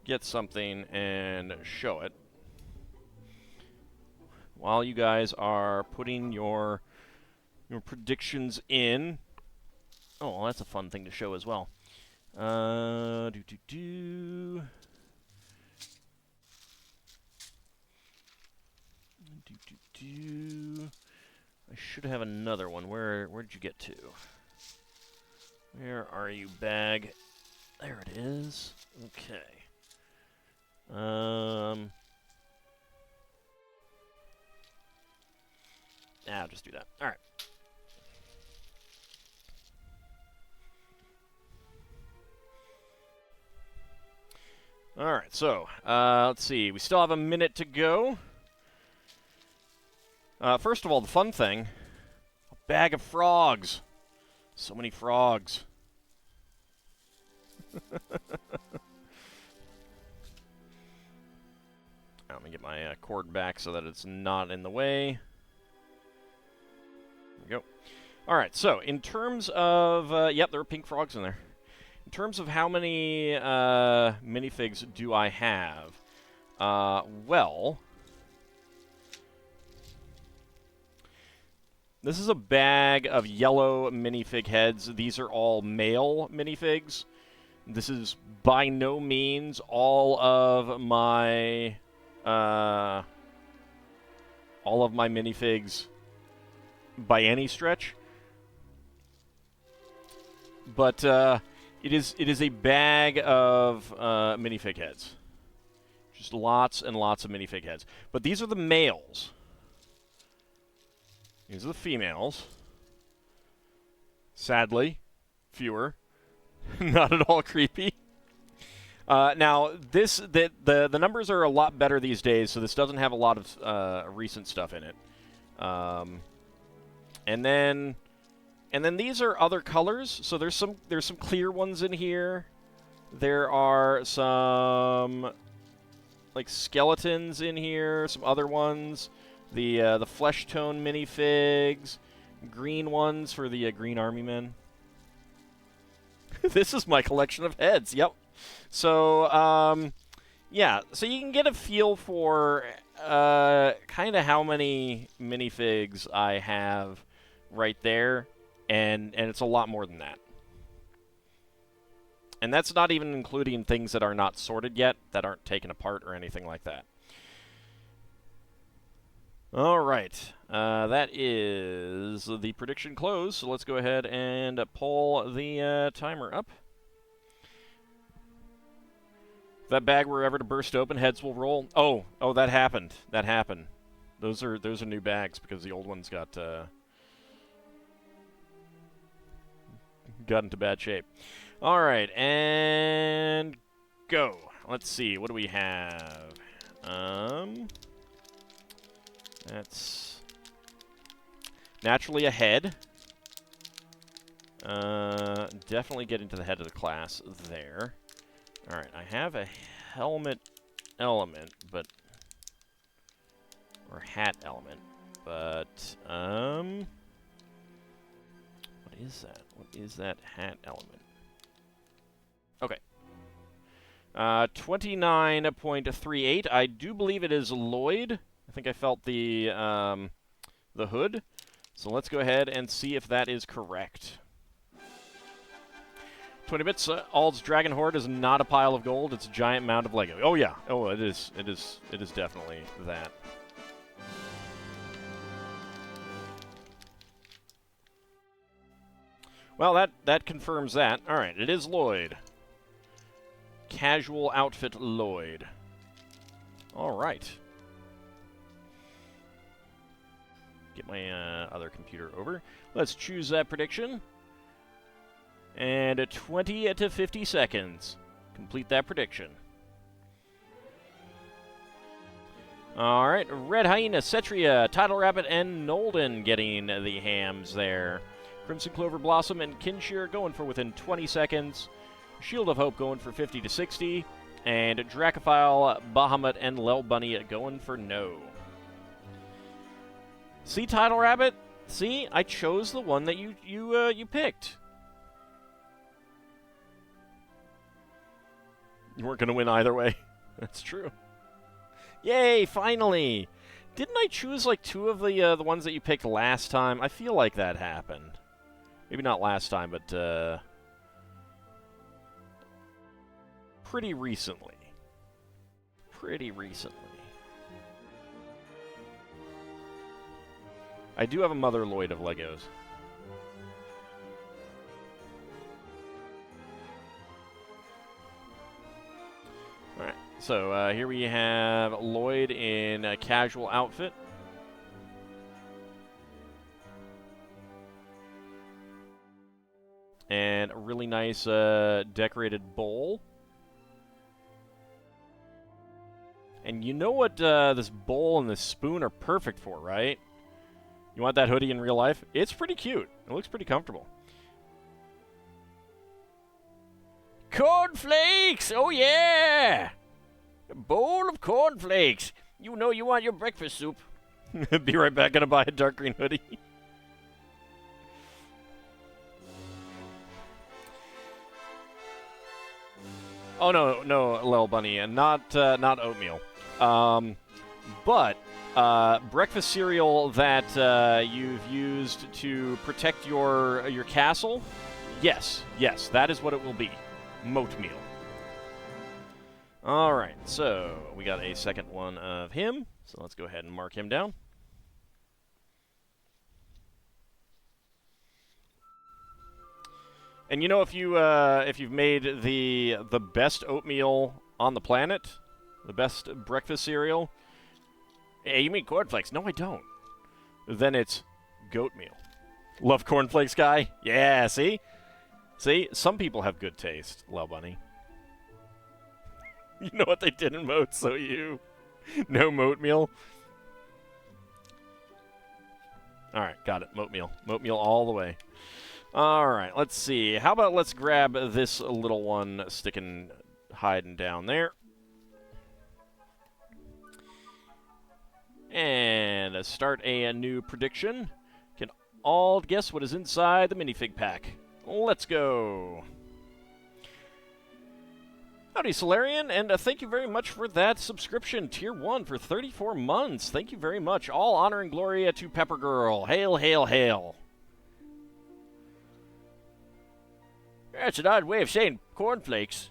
get something and show it. While you guys are putting your predictions in. Oh, well, that's a fun thing to show as well. I should have another one. Where did you get to? Where are you, bag? There it is. Okay. I'll just do that. All right. All right. So let's see. We still have a minute to go. First of all, the fun thing, a bag of frogs. So many frogs. Let me get my cord back so that it's not in the way. There we go. All right, so in terms of, yep, there are pink frogs in there. In terms of how many minifigs do I have? Well, this is a bag of yellow minifig heads. These are all male minifigs. This is by no means all of my minifigs by any stretch. But it is a bag of minifig heads. Just lots and lots of minifig heads. But these are the males. These are the females. Sadly, fewer. Not at all creepy. Now, the numbers are a lot better these days, so this doesn't have a lot of recent stuff in it. And then these are other colors. So there's some clear ones in here. There are some like skeletons in here. Some other ones. The flesh tone minifigs. Green ones for the Green Army Men. This is my collection of heads. Yep. So, yeah. So you can get a feel for kind of how many minifigs I have right there, and it's a lot more than that. And that's not even including things that are not sorted yet, that aren't taken apart or anything like that. All right. That is the prediction close, so let's go ahead and pull the timer up. If that bag were ever to burst open, heads will roll. Oh, that happened. That happened. Those are new bags because the old ones got into bad shape. All right, and go. Let's see. What do we have? That's naturally a head. Definitely get into the head of the class there. All right, I have a helmet element, but or hat element, but what is that? What is that hat element? Okay. 29.38. I do believe it is Lloyd. I think I felt the hood. So let's go ahead and see if that is correct. 20 bits. AuldDragon Horde is not a pile of gold. It's a giant mound of Lego. Oh yeah. Oh, it is. It is definitely that. Well, that confirms that. All right, it is Lloyd. Casual outfit Lloyd. All right. Get my other computer over. Let's choose that prediction. And 20 to 50 seconds. Complete that prediction. All right. Red Hyena, Cetria, Tidal Rabbit, and Nolden getting the hams there. Crimson Clover Blossom and Kinshir going for within 20 seconds. Shield of Hope going for 50 to 60. And Dracophile, Bahamut, and Lel Bunny going for no. See, Tidal Rabbit? See, I chose the one that you picked. You weren't going to win either way. That's true. Yay, finally! Didn't I choose like two of the ones that you picked last time? I feel like that happened. Maybe not last time, but pretty recently. Pretty recently. I do have a Mother Lloyd of Legos. Alright, so here we have Lloyd in a casual outfit. And a really nice decorated bowl. And you know what this bowl and this spoon are perfect for, right? You want that hoodie in real life? It's pretty cute. It looks pretty comfortable. Cornflakes! Oh, yeah! A bowl of cornflakes. You know you want your breakfast soup. Be right back. Gonna buy a dark green hoodie. Oh, no, Lel Bunny, and not oatmeal. But breakfast cereal that you've used to protect your castle, yes, that is what it will be. Moatmeal. All right, so we got a second one of him. So let's go ahead and mark him down. And you know, if you've made the best oatmeal on the planet, the best breakfast cereal, hey, you mean cornflakes? No, I don't. Then it's goat meal. Love cornflakes, guy? Yeah, see? See? Some people have good taste, Lil Bunny. You know what they did in Moat, so you. No moat meal. Alright, got it. Moat meal. Moat meal all the way. Alright, let's see. How about let's grab this little one sticking, hiding down there. And start a new prediction. Can all guess what is inside the minifig pack? Let's go. Howdy, Solarian, and thank you very much for that subscription. Tier 1 for 34 months. Thank you very much. All honor and glory to Pepper Girl. Hail, hail, hail. That's an odd way of saying cornflakes.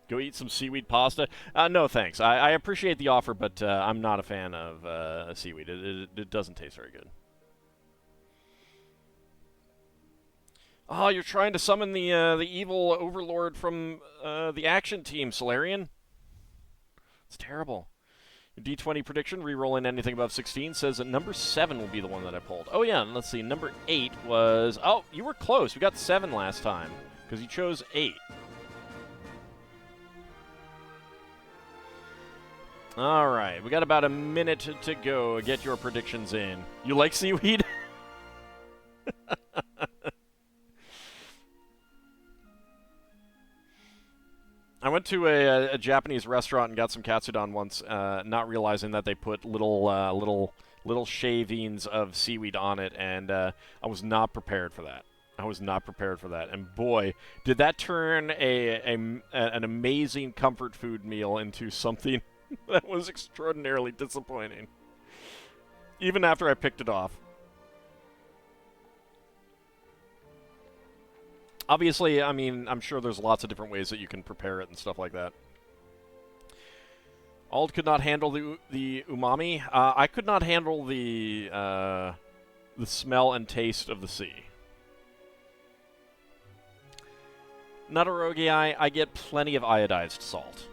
Go eat some seaweed pasta? No, thanks. I appreciate the offer, but I'm not a fan of seaweed. It doesn't taste very good. Oh, you're trying to summon the evil overlord from the action team, Solarian? It's terrible. Your D20 prediction, re-rolling anything above 16, says that number 7 will be the one that I pulled. Oh, yeah, and let's see. Number 8 was... Oh, you were close. We got 7 last time, because you chose 8. All right, we got about a minute to go. Get your predictions in. You like seaweed? I went to a Japanese restaurant and got some katsudon once, not realizing that they put little shavings of seaweed on it, and I was not prepared for that. I was not prepared for that, and boy, did that turn an amazing comfort food meal into something that was extraordinarily disappointing. Even after I picked it off. Obviously, I mean, I'm sure there's lots of different ways that you can prepare it and stuff like that. Ald could not handle the umami. I could not handle the smell and taste of the sea. Nutarogi, I get plenty of iodized salt.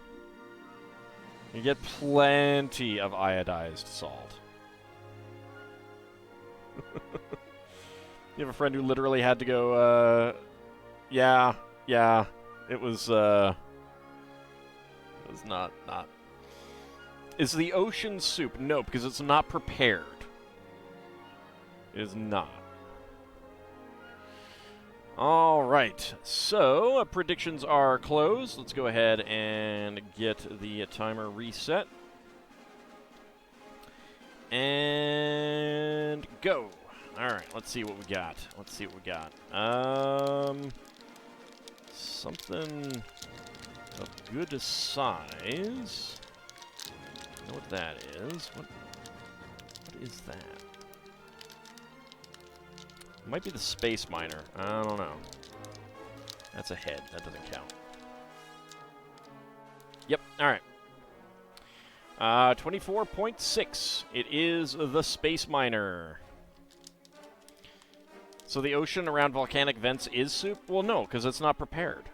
You get plenty of iodized salt. You have a friend who literally had to go, yeah, it was not. Is the ocean soup? No, because it's not prepared. It is not. All right, so predictions are closed. Let's go ahead and get the timer reset. And go. All right, let's see what we got. Something of good size. I know what that is. What is that? It might be the space miner. I don't know. That's a head. That doesn't count. Yep. All right. 24.6. It is the space miner. So the ocean around volcanic vents is soup? Well, no, because it's not prepared.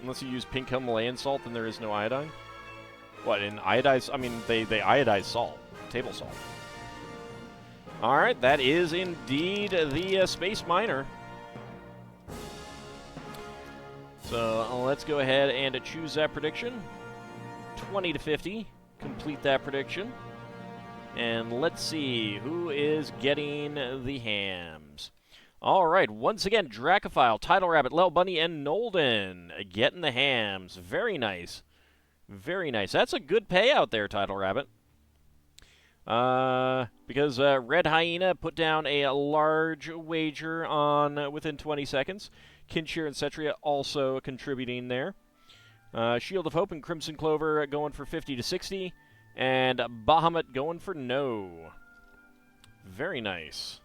Unless you use pink Himalayan salt, then there is no iodine? What, in iodized? I mean, they iodize salt. Table salt. Alright, that is indeed the space miner. So let's go ahead and choose that prediction. 20 to 50. Complete that prediction. And let's see who is getting the hams. All right, once again, Dracophile, Tidal Rabbit, Lel Bunny, and Nolden getting the hams. Very nice. Very nice. That's a good payout there, Tidal Rabbit. Because Red Hyena put down a large wager on within 20 seconds. Kinshir and Cetria also contributing there. Shield of Hope and Crimson Clover going for 50 to 60. And Bahamut going for no. Very nice.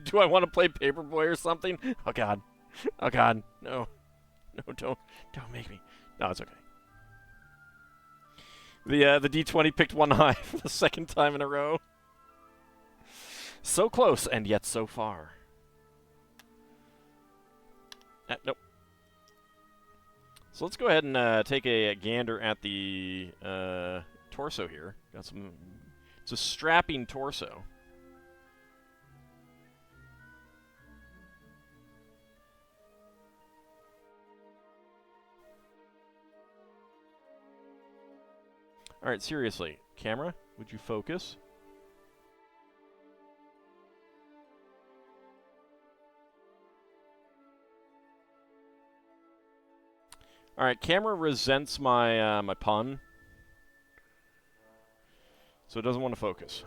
Do I want to play Paperboy or something? Oh, God. Oh, God. No. No, don't make me. No, it's okay. The D20 picked one eye for the second time in a row. So close, and yet so far. Nope. So let's go ahead and take a gander at the torso here. Got some. It's a strapping torso. All right, seriously, camera, would you focus? All right, camera resents my my pun, so it doesn't want to focus.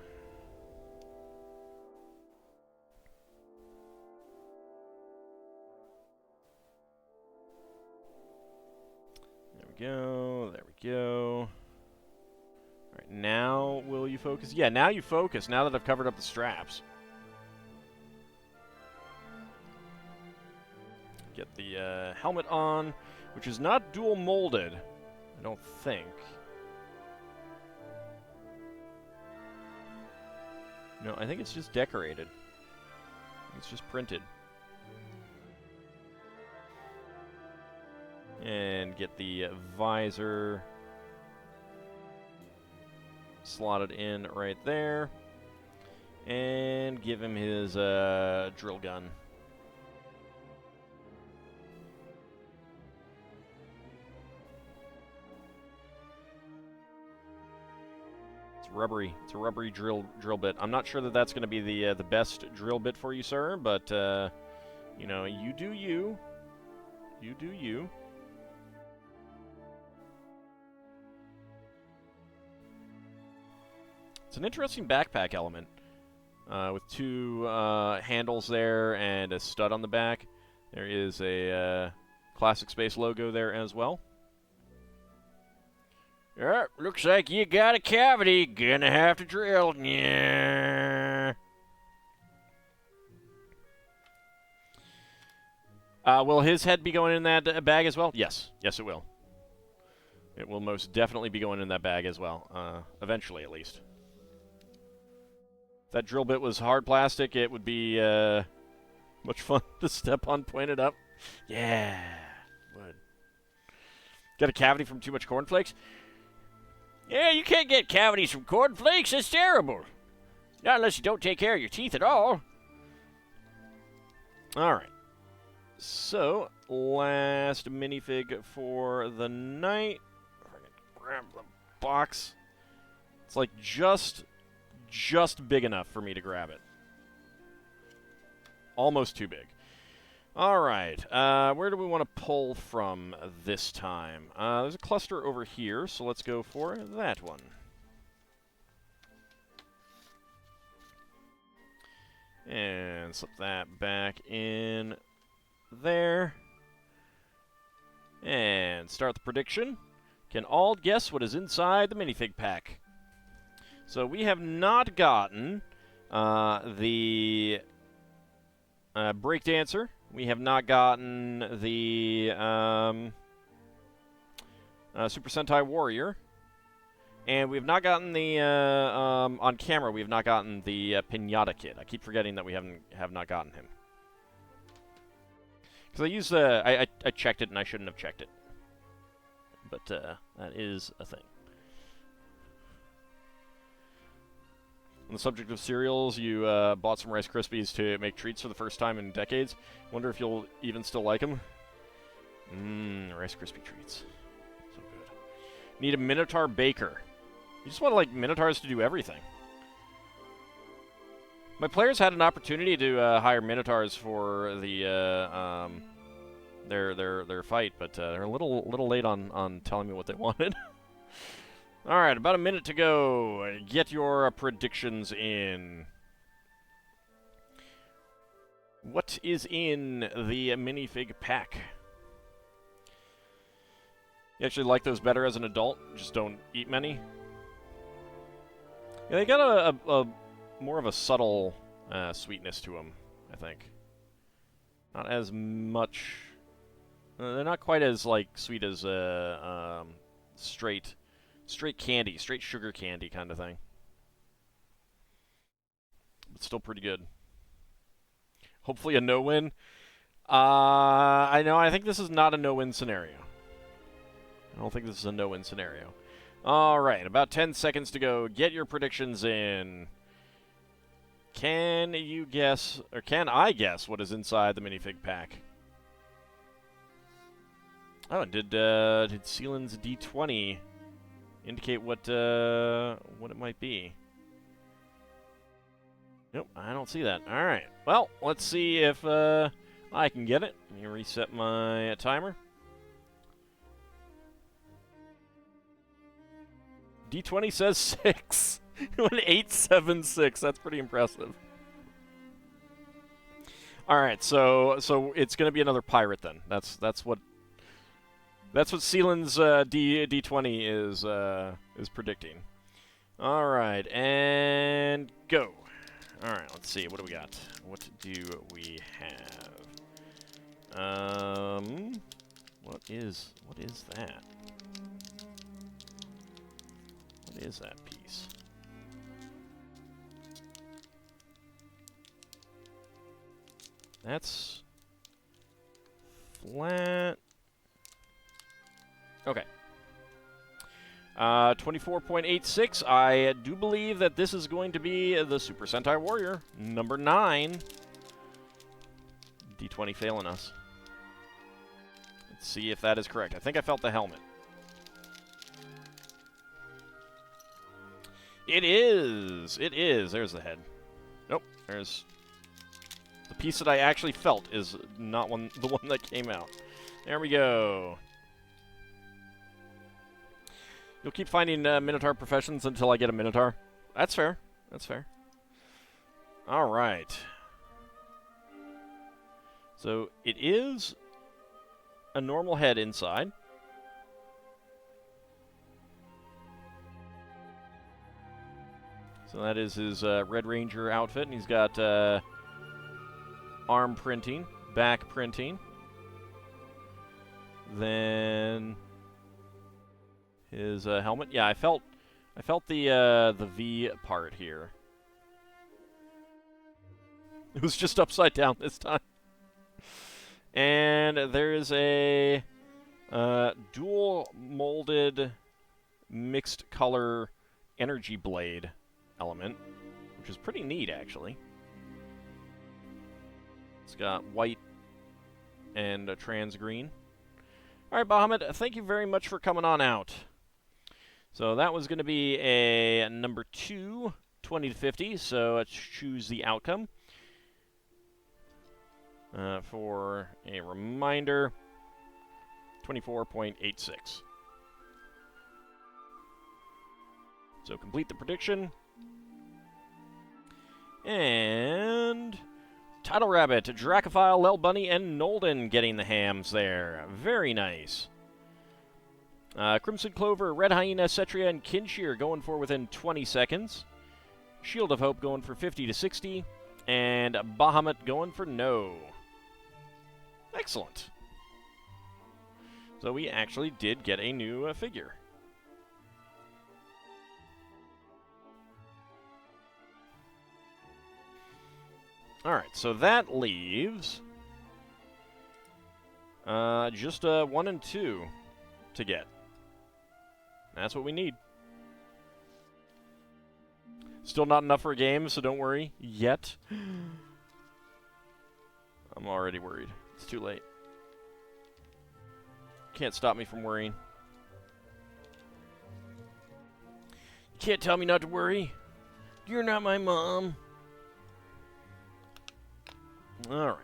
There we go. There we go. All right, now will you focus? Yeah, now you focus. Now that I've covered up the straps. Get the helmet on, which is not dual molded, I don't think. No, I think it's just decorated. It's just printed. And get the visor slotted in right there. And give him his drill gun. Rubbery. It's a rubbery drill bit. I'm not sure that that's going to be the best drill bit for you, sir, but you know, you do you. You do you. It's an interesting backpack element with two handles there and a stud on the back. There is a Classic Space logo there as well. Yep, looks like you got a cavity. Gonna have to drill. Yeah. Will his head be going in that bag as well? Yes. Yes, it will. It will most definitely be going in that bag as well. Eventually, at least. If that drill bit was hard plastic, it would be much fun to step on, point it up. Yeah. Would. Got a cavity from too much cornflakes? Yeah, you can't get cavities from cornflakes. It's terrible. Not unless you don't take care of your teeth at all. All right. So, last minifig for the night. If I can grab the box. It's like just big enough for me to grab it. Almost too big. All right, where do we want to pull from this time? There's a cluster over here, so let's go for that one. And slip that back in there. And start the prediction. Can all guess what is inside the minifig pack? So we have not gotten the breakdancer. We have not gotten the Super Sentai Warrior. And we have not gotten the, on camera, we have not gotten the Pinata Kid. I keep forgetting that we have not gotten him. Because I used, I checked it and I shouldn't have checked it. But that is a thing. On the subject of cereals, you bought some Rice Krispies to make treats for the first time in decades. Wonder if you'll even still like them. Rice Krispie treats. So good. Need a Minotaur Baker. You just want, like, Minotaurs to do everything. My players had an opportunity to hire Minotaurs for the their fight, but they're a little late on telling me what they wanted. All right, about a minute to go. Get your predictions in. What is in the minifig pack? You actually like those better as an adult? Just don't eat many? Yeah, they got a more of a subtle sweetness to them, I think. Not as much... they're not quite as, like, sweet as straight candy, straight sugar candy kind of thing. But still pretty good. Hopefully a no-win. I know, I think this is not a no-win scenario. I don't think this is a no-win scenario. All right, about 10 seconds to go. Get your predictions in. Can you guess, or can I guess, what is inside the minifig pack? Oh, did Sealand's D20 indicate what it might be? Nope, I don't see that. All right. Well, let's see if I can get it. Let me reset my timer. D20 says 6. 876. That's pretty impressive. All right, so it's going to be another pirate then. That's what Sealand's D20 is predicting. All right, and go. All right, let's see. What do we got? What do we have? What is that? What is that piece? That's flat. Okay. 24.86. I do believe that this is going to be the Super Sentai Warrior, number 9. D20 failing us. Let's see if that is correct. I think I felt the helmet. It is! It is! There's the head. Nope, there's... The piece that I actually felt is not the one that came out. There we go. You'll keep finding Minotaur professions until I get a Minotaur. That's fair. That's fair. All right. So it is a normal head inside. So that is his Red Ranger outfit, and he's got arm printing, back printing. Then his helmet. Yeah, I felt the V part here. It was just upside down this time. And there is a dual molded mixed color energy blade element, which is pretty neat, actually. It's got white and a trans green. All right, Bahamut, thank you very much for coming on out. So that was going to be a number 2, 20 to 50, so let's choose the outcome. For a reminder, 24.86. So complete the prediction. And Title Rabbit, Dracophile, Lel Bunny, and Nolden getting the hams there. Very nice. Crimson Clover, Red Hyena, Cetria, and Kinshear going for within 20 seconds. Shield of Hope going for 50 to 60. And Bahamut going for no. Excellent. So we actually did get a new figure. Alright, so that leaves just 1 and 2 to get. That's what we need. Still not enough for a game, so don't worry. Yet. I'm already worried. It's too late. Can't stop me from worrying. You can't tell me not to worry. You're not my mom. Alright.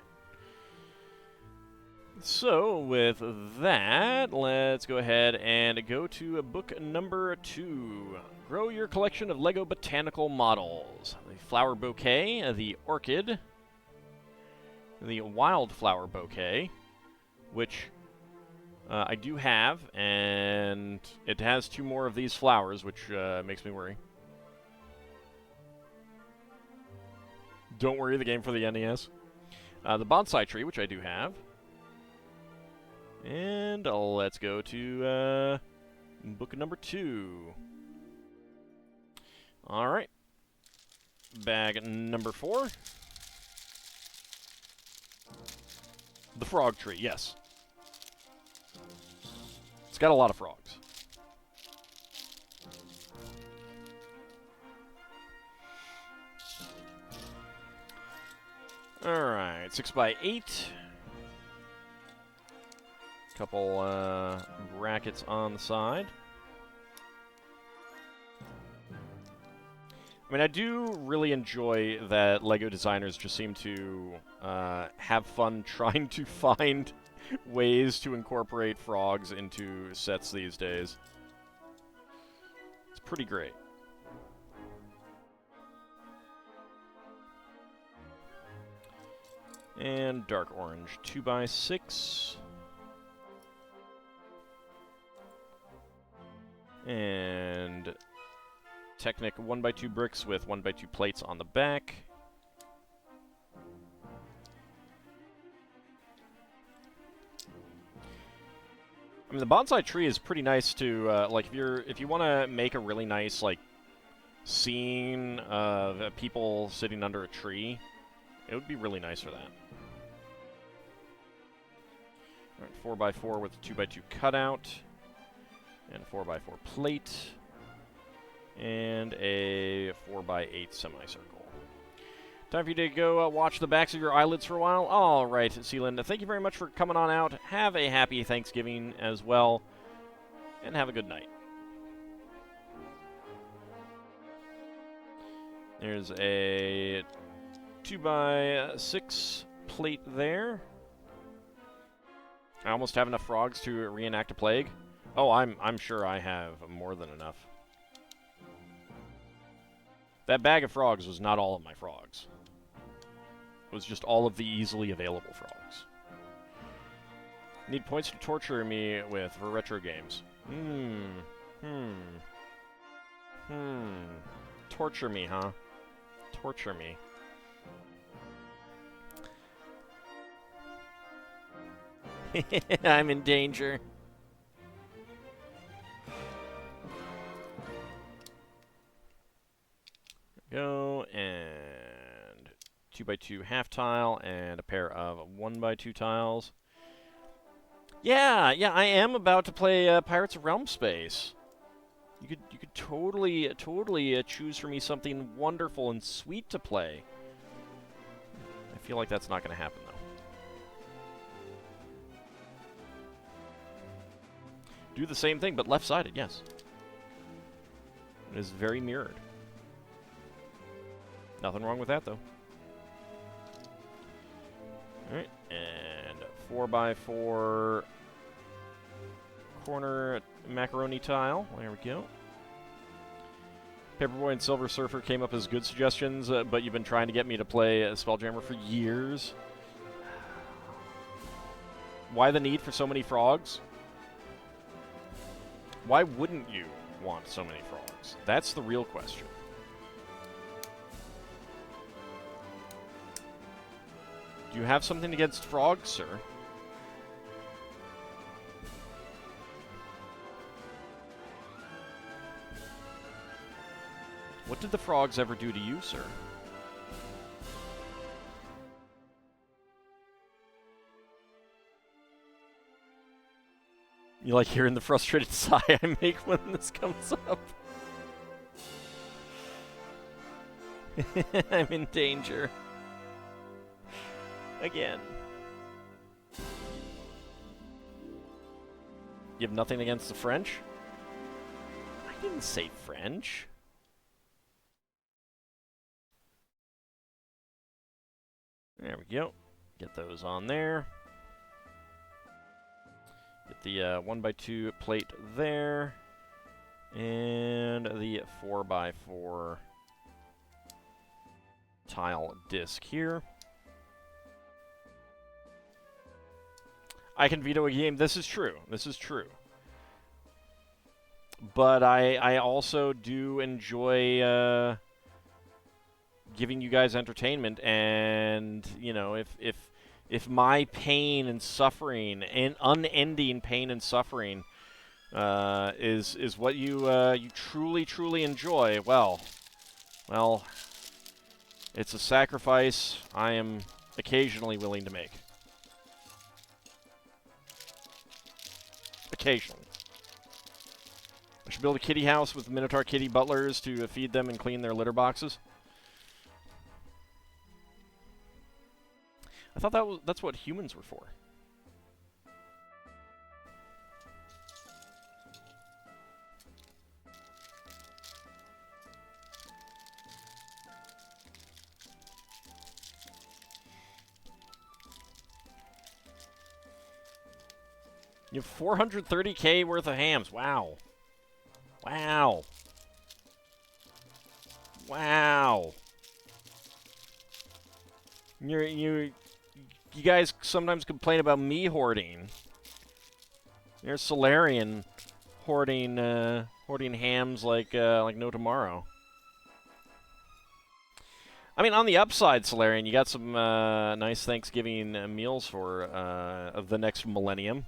So, with that, let's go ahead and go to book number 2. Grow your collection of LEGO Botanical models. The Flower Bouquet, the Orchid, the Wildflower Bouquet, which I do have, and it has 2 more of these flowers, which makes me worry. Don't worry, the game for the NES. The Bonsai Tree, which I do have. And let's go to book number 2. Alright. Bag number 4. The Frog Tree, yes. It's got a lot of frogs. Alright, 6x8. Couple brackets on the side. I mean, I do really enjoy that LEGO designers just seem to have fun trying to find ways to incorporate frogs into sets these days. It's pretty great. And dark orange, 2x6. And Technic 1x2 bricks with 1x2 plates on the back. I mean, the bonsai tree is pretty nice to like if you want to make a really nice like scene of people sitting under a tree, it would be really nice for that. All right, 4x4 with a 2x2 cutout. And a 4x4 plate. And a 4x8 semicircle. Time for you to go watch the backs of your eyelids for a while. All right, Sealand, thank you very much for coming on out. Have a happy Thanksgiving as well. And have a good night. There's a 2x6 plate there. I almost have enough frogs to reenact a plague. Oh, I'm sure I have more than enough. That bag of frogs was not all of my frogs. It was just all of the easily available frogs. Need points to torture me with for retro games. Torture me, huh? Torture me. I'm in danger. Go, and 2x2 half tile, and a pair of 1x2 tiles. Yeah, I am about to play Pirates of Realm Space. You could totally choose for me something wonderful and sweet to play. I feel like that's not going to happen, though. Do the same thing, but left-sided, yes. It is very mirrored. Nothing wrong with that, though. Alright, and 4x4 corner macaroni tile. There we go. Paperboy and Silver Surfer came up as good suggestions, but you've been trying to get me to play Spelljammer for years. Why the need for so many frogs? Why wouldn't you want so many frogs? That's the real question. Do you have something against frogs, sir? What did the frogs ever do to you, sir? You like hearing the frustrated sigh I make when this comes up? I'm in danger. Again. You have nothing against the French? I didn't say French. There we go. Get those on there. Get the 1x2 plate there. And the 4x4 tile disc here. I can veto a game. This is true. This is true. But I also do enjoy giving you guys entertainment, and you know, if my pain and suffering and unending pain and suffering is what you truly enjoy, well, it's a sacrifice I am occasionally willing to make. Occasionally. I should build a kitty house with Minotaur kitty butlers to feed them and clean their litter boxes. I thought that's what humans were for. You have 430K worth of hams. Wow. Wow. Wow. You guys sometimes complain about me hoarding. You're Solarian hoarding hams like no tomorrow. I mean, on the upside, Solarian, you got some nice Thanksgiving meals for of the next millennium.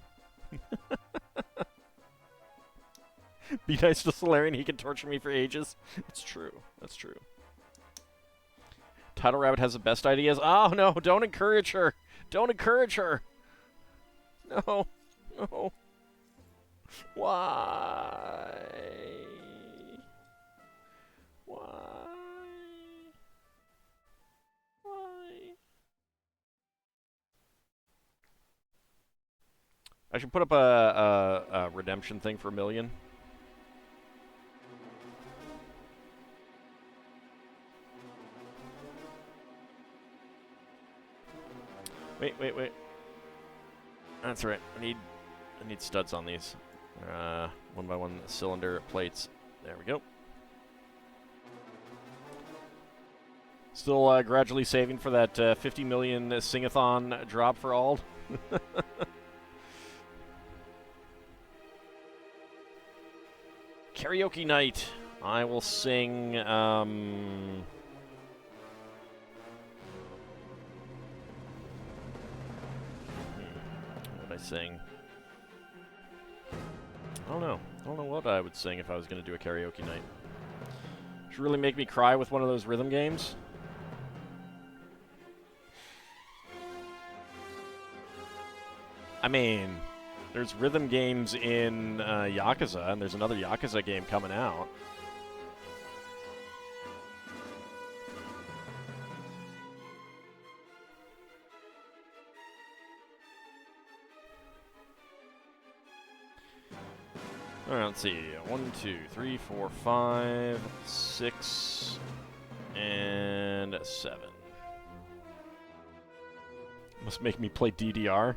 Be nice to Solarian, he can torture me for ages. It's true. That's true. Title Rabbit has the best ideas. Oh, no, don't encourage her. Don't encourage her. No. No. Why? Why? Why? I should put up a redemption thing for $1 million. Wait. That's right. I need studs on these. 1x1 cylinder plates. There we go. Still gradually saving for that 50 million sing-a-thon drop for Ald. Karaoke night. I will sing. What would I sing? I don't know. I don't know what I would sing if I was going to do a karaoke night. Should really make me cry with one of those rhythm games. I mean, there's rhythm games in Yakuza, and there's another Yakuza game coming out. All right, let's see. 1, 2, 3, 4, 5, 6, and 7. Must make me play DDR.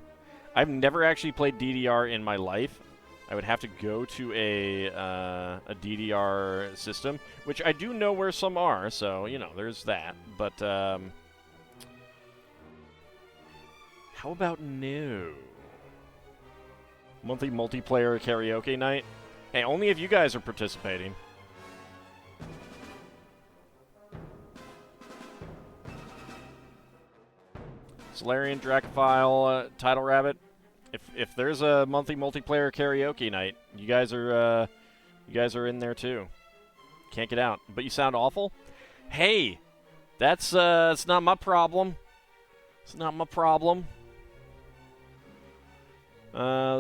I've never actually played DDR in my life. I would have to go to a DDR system, which I do know where some are, so, you know, there's that. But, how about no? Monthly multiplayer karaoke night? Hey, only if you guys are participating. Solarian, Dracophile, Title Rabbit. If there's a monthly multiplayer karaoke night, you guys are in there too. Can't get out, but you sound awful. Hey, that's not my problem. It's not my problem.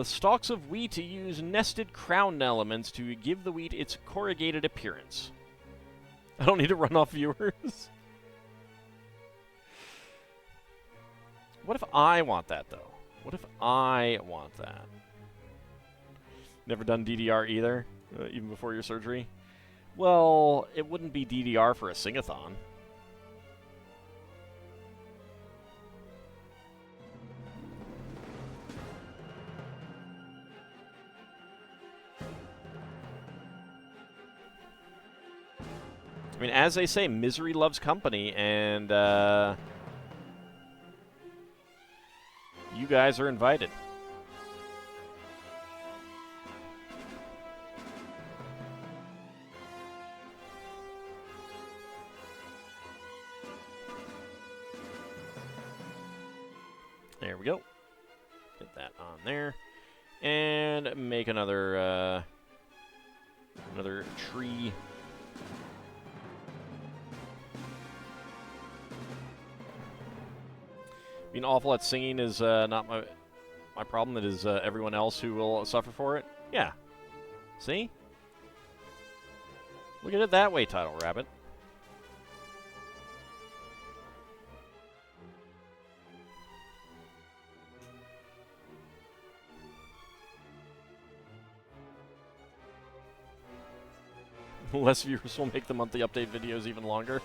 Stalks of wheat use nested crown elements to give the wheat its corrugated appearance. I don't need to run off viewers. What if I want that, though? What if I want that? Never done DDR either, even before your surgery? Well, it wouldn't be DDR for a sing-a-thon. I mean, as they say, misery loves company, and you guys are invited. There we go. Get that on there. And make another tree. Being awful at singing is not my problem. It is everyone else who will suffer for it. Yeah. See? Look at it that way, Title Rabbit. Less viewers will make the monthly update videos even longer.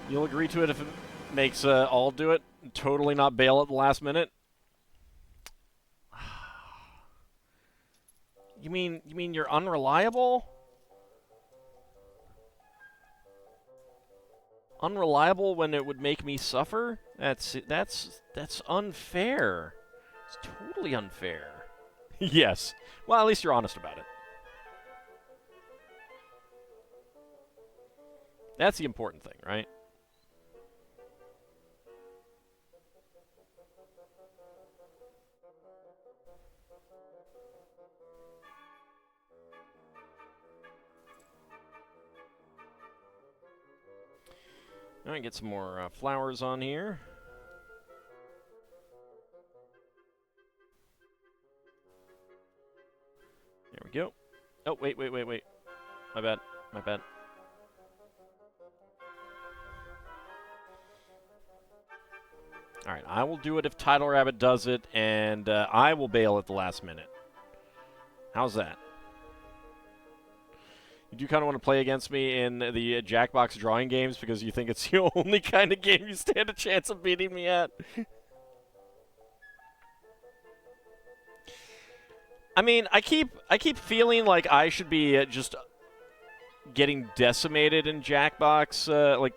You'll agree to it if it makes Ald do it? Totally not bail at the last minute? You mean you're unreliable? Unreliable when it would make me suffer? That's unfair. It's totally unfair. Yes. Well, at least you're honest about it. That's the important thing, right? All right, get some more flowers on here. There we go. Oh, wait. My bad. Alright, I will do it if Tidal Rabbit does it, and I will bail at the last minute. How's that? You do kind of want to play against me in the Jackbox drawing games because you think it's the only kind of game you stand a chance of beating me at? I mean, I keep feeling like I should be just getting decimated in Jackbox,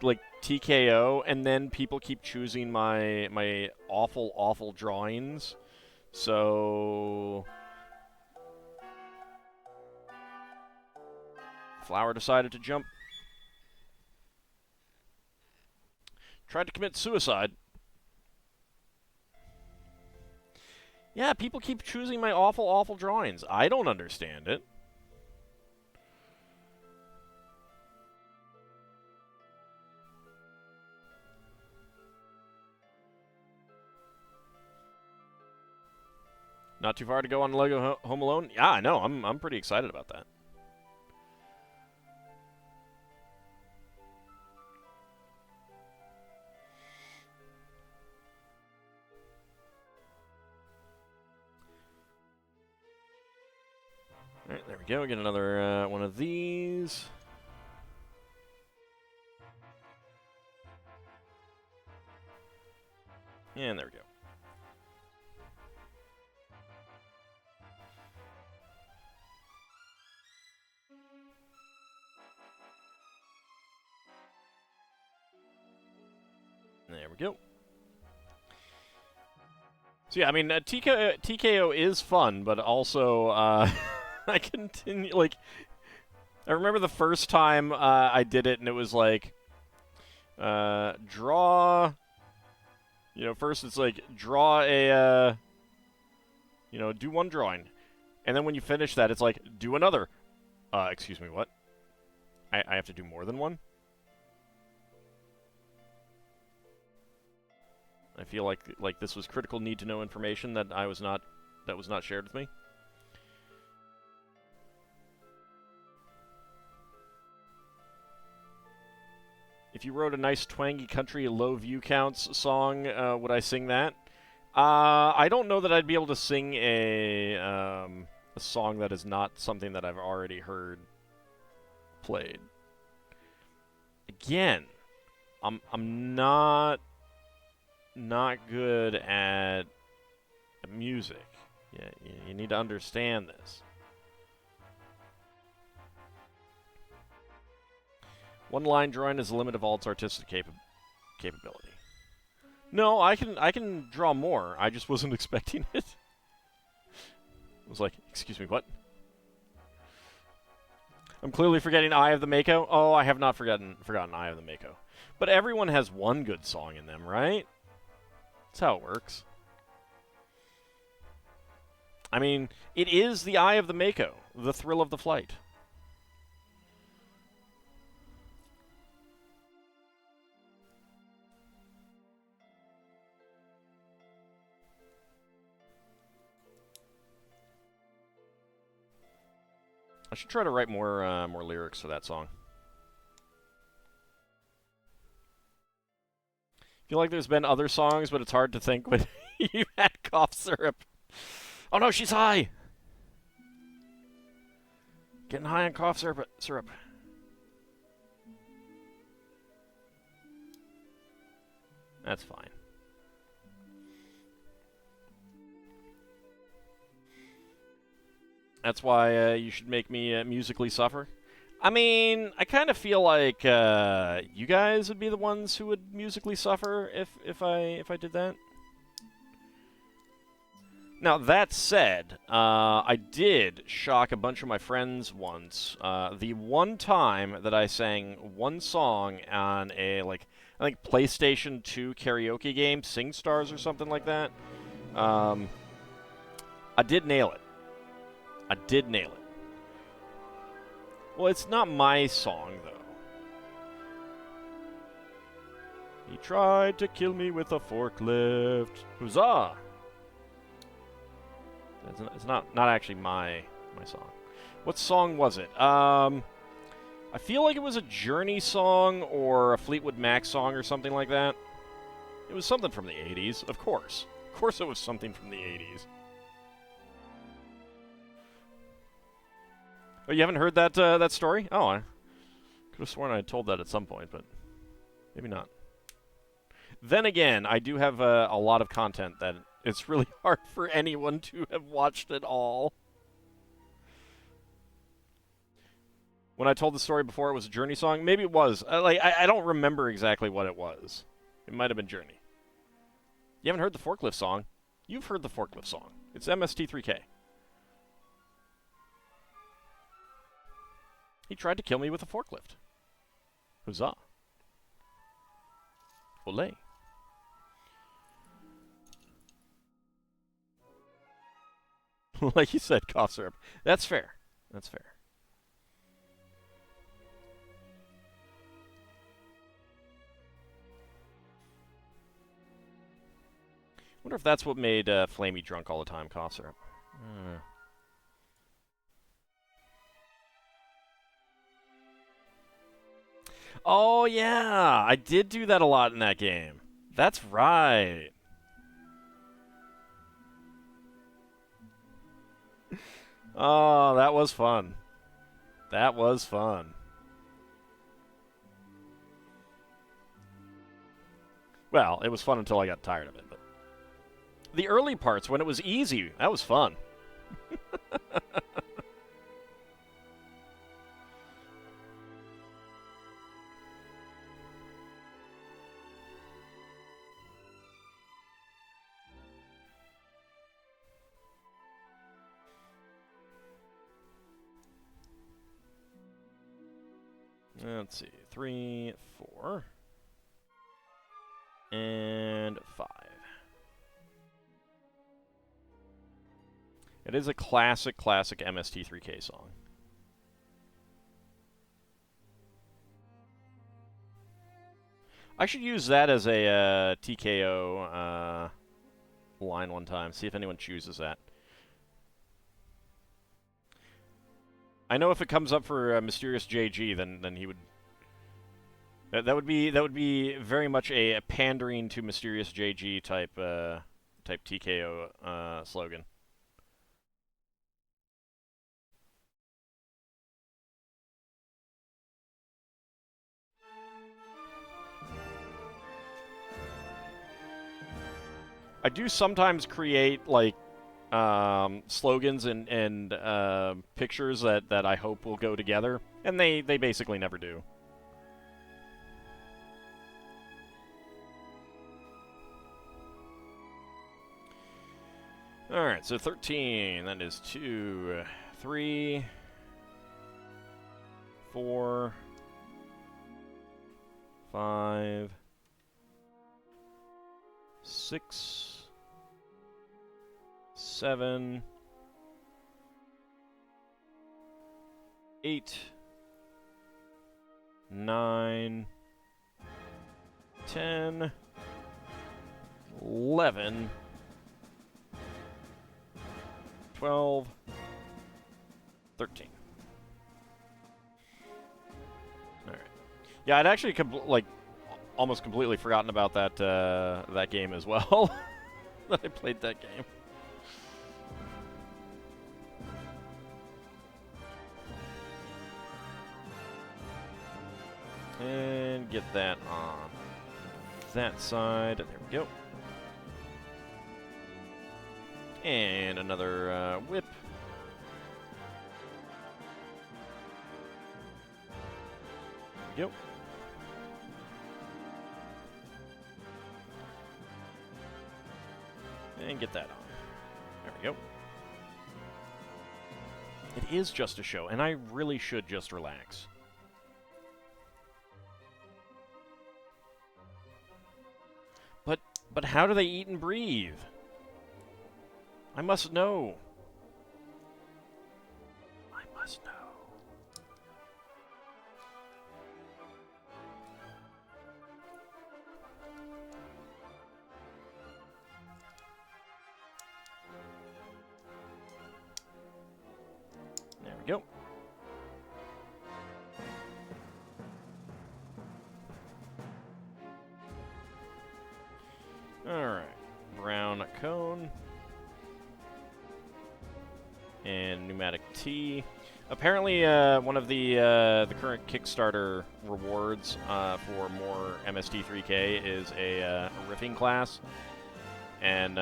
like TKO, and then people keep choosing my awful drawings. So Flower decided to jump. Tried to commit suicide. Yeah, people keep choosing my awful drawings. I don't understand it. Not too far to go on Lego Home Alone? Yeah, I know. I'm pretty excited about that. All right, there we go. Get another one of these. And there we go. There we go. So yeah, I mean, TKO is fun, but also I continue, like, I remember the first time I did it, and it was like, draw, you know, first it's like, draw a, you know, do one drawing. And then when you finish that, it's like, do another. Excuse me, what? I have to do more than one? I feel like this was critical need to know information that was not shared with me. If you wrote a nice twangy country low view counts song, would I sing that? I don't know that I'd be able to sing a song that is not something that I've already heard played. Again, I'm not good at music. Yeah, you need to understand this. One line drawing is the limit of Ald's artistic capability. No, I can draw more. I just wasn't expecting it. I was like, excuse me, what? I'm clearly forgetting Eye of the Mako. Oh, I have not forgotten Eye of the Mako. But everyone has one good song in them, right? That's how it works. I mean, it is the Eye of the Mako, the thrill of the flight. I should try to write more lyrics for that song. I feel like there's been other songs, but it's hard to think when you had cough syrup. Oh no, she's high! Getting high on cough syrup. That's fine. That's why you should make me musically suffer. I mean, I kind of feel like you guys would be the ones who would musically suffer if I did that. Now, that said, I did shock a bunch of my friends once. The one time that I sang one song on a, like, I think PlayStation 2 karaoke game, SingStars or something like that, I did nail it. I did nail it. Well, it's not my song, though. He tried to kill me with a forklift. Huzzah! It's not actually my song. What song was it? I feel like it was a Journey song or a Fleetwood Mac song or something like that. It was something from the 80s, of course. Of course it was something from the 80s. Oh, you haven't heard that that story? Oh, I could have sworn I had told that at some point, but maybe not. Then again, I do have a lot of content that it's really hard for anyone to have watched it all. When I told the story before, it was a Journey song. Maybe it was. I don't remember exactly what it was. It might have been Journey. You haven't heard the Forklift song? You've heard the Forklift song. It's MST3K. He tried to kill me with a forklift. Huzzah. Olé. Like you said, cough syrup. That's fair. That's fair. Wonder if that's what made Flamey drunk all the time, cough syrup. Oh, yeah. I did do that a lot in that game. That's right. Oh, that was fun. That was fun. Well, it was fun until I got tired of it. But the early parts, when it was easy, that was fun. Let's see. 3, 4, and 5. It is a classic MST3K song. I should use that as a TKO line one time. See if anyone chooses that. I know if it comes up for Mysterious JG, then he would. That would be very much a pandering to Mysterious JG type TKO slogan. I do sometimes create like slogans and pictures that I hope will go together, and they basically never do. Alright, so 13, that is 2, 3, 4, 5, 6, 7, 8, 9, 10, 11, 12, 13. All right. Yeah, I'd actually almost completely forgotten about that that game as well. That I played that game. And get that on that side. There we go. And another whip. There we go. And get that on. There we go. It is just a show, and I really should just relax. But how do they eat and breathe? I must know. I must know. There we go. Alright. Brown cone. And pneumatic T. Apparently, one of the current Kickstarter rewards for more MST3K is a riffing class. And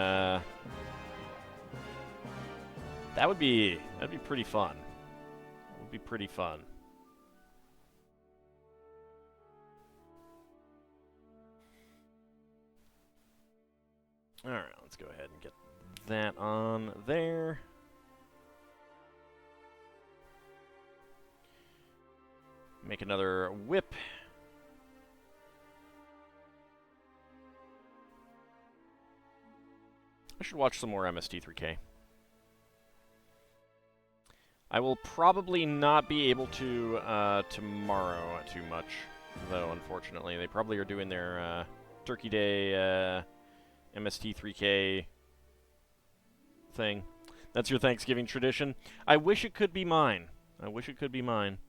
that'd be pretty fun. It would be pretty fun. Alright, let's go ahead and get that on there. Make another whip. I should watch some more MST3K. I will probably not be able to tomorrow too much, though, unfortunately. They probably are doing their Turkey Day MST3K thing. That's your Thanksgiving tradition. I wish it could be mine. I wish it could be mine.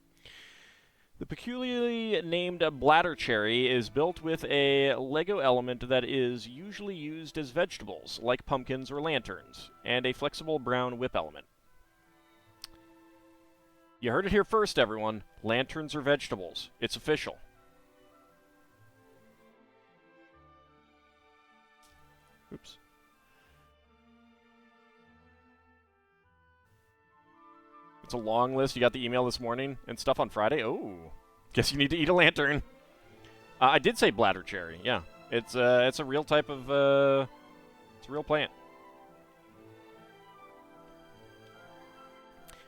The peculiarly named bladder cherry is built with a Lego element that is usually used as vegetables, like pumpkins or lanterns, and a flexible brown whip element. You heard it here first, everyone. Lanterns are vegetables. It's official. Oops. It's a long list. You got the email this morning and stuff on Friday. Oh, guess you need to eat a lantern. I did say bladder cherry. Yeah, it's a real type of it's a real plant.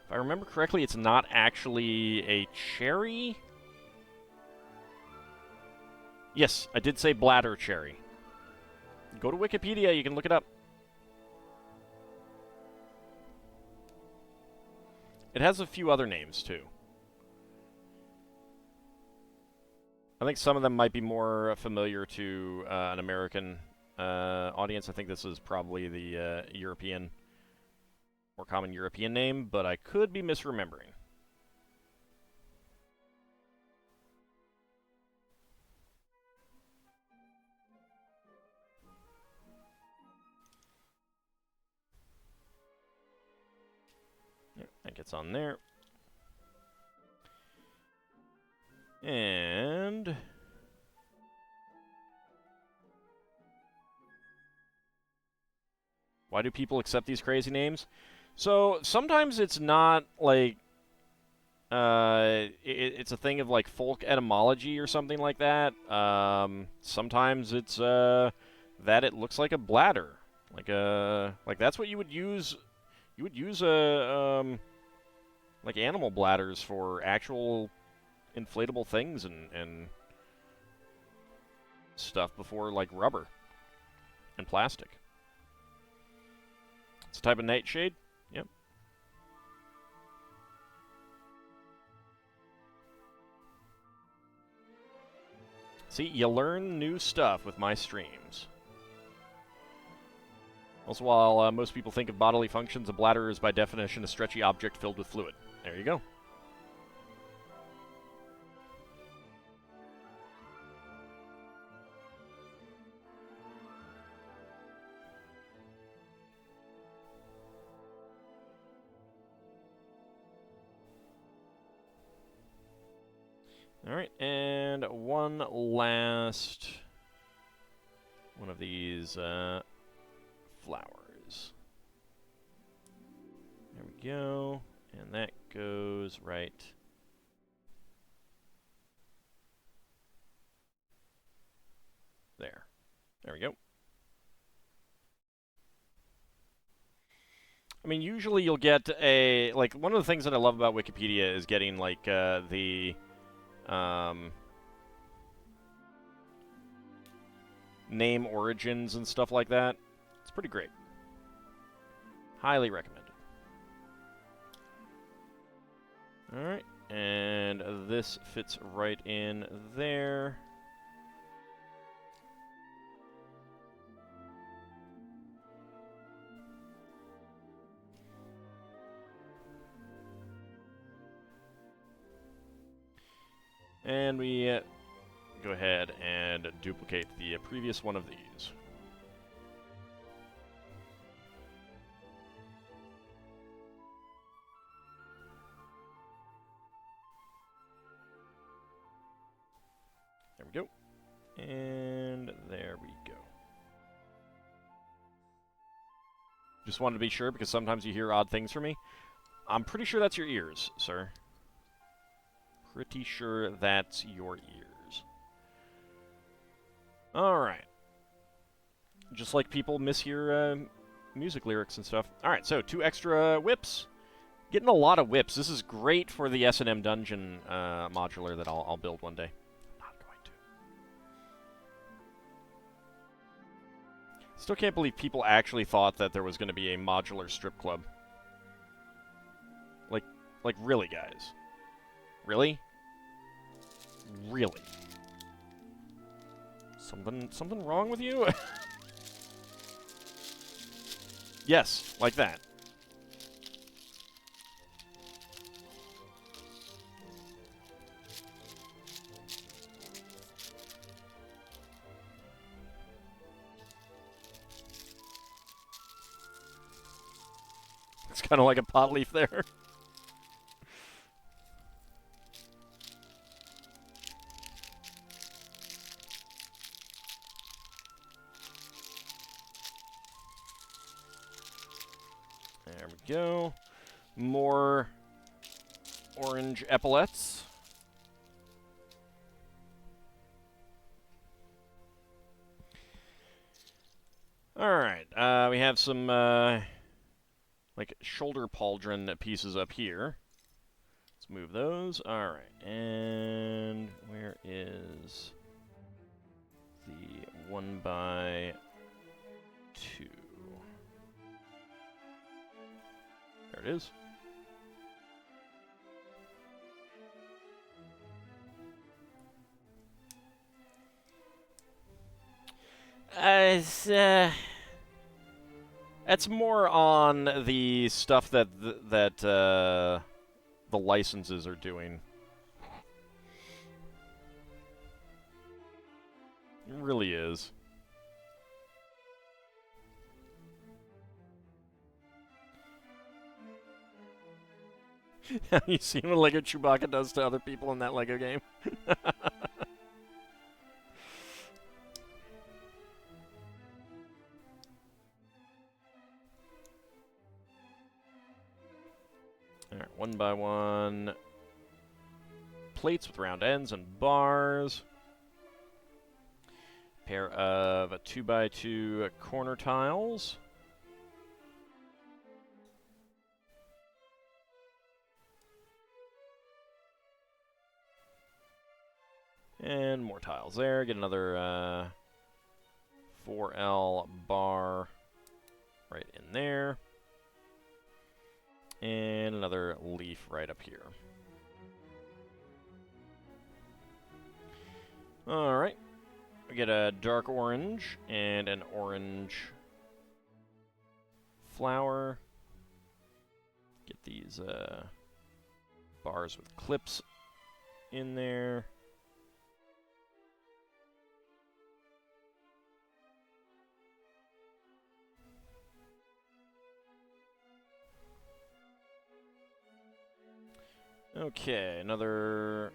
If I remember correctly, it's not actually a cherry. Yes, I did say bladder cherry. Go to Wikipedia. You can look it up. It has a few other names, too. I think some of them might be more familiar to an American audience. I think this is probably the European, more common European name, but I could be misremembering. That gets on there. And why do people accept these crazy names? So sometimes it's not like it's a thing of like folk etymology or something like that. Sometimes it's that it looks like a bladder, like that's what you would use. You would use like animal bladders for actual inflatable things and stuff before like rubber and plastic. It's a type of nightshade. Yep. See, you learn new stuff with my streams. Also, while most people think of bodily functions, a bladder is by definition a stretchy object filled with fluid. There you go. Alright, and And one last one of these flowers. There we go. And that goes right there. There we go. I mean, usually you'll get a, like, one of the things that I love about Wikipedia is getting, like, the, name origins and stuff like that. It's pretty great. Highly recommended. Alright, and this fits right in there. And we go ahead and duplicate the previous one of these. There we go. And there we go. Just wanted to be sure, because sometimes you hear odd things from me. I'm pretty sure that's your ears, sir. Pretty sure that's your ears. Alright. Just like people mishear music lyrics and stuff. Alright, so 2 extra whips. Getting a lot of whips. This is great for the S&M dungeon modular that I'll build one day. Not going to. Still can't believe people actually thought that there was going to be a modular strip club. Like really, guys? Really? Really? Something wrong with you? Yes, like that. It's kind of like a pot leaf there. There we go. More orange epaulets. Alright, we have some, like, shoulder pauldron pieces up here. Let's move those. Alright, and where is the 1x2? There it is. That's more on the stuff that the licenses are doing. It really is. You seen what Lego Chewbacca does to other people in that Lego game? Alright, 1x1 plates with round ends and bars. Pair of 2x2 corner tiles. And more tiles there. Get another 4L bar right in there. And another leaf right up here. Alright. We get a dark orange and an orange flower. Get these bars with clips in there. Okay, another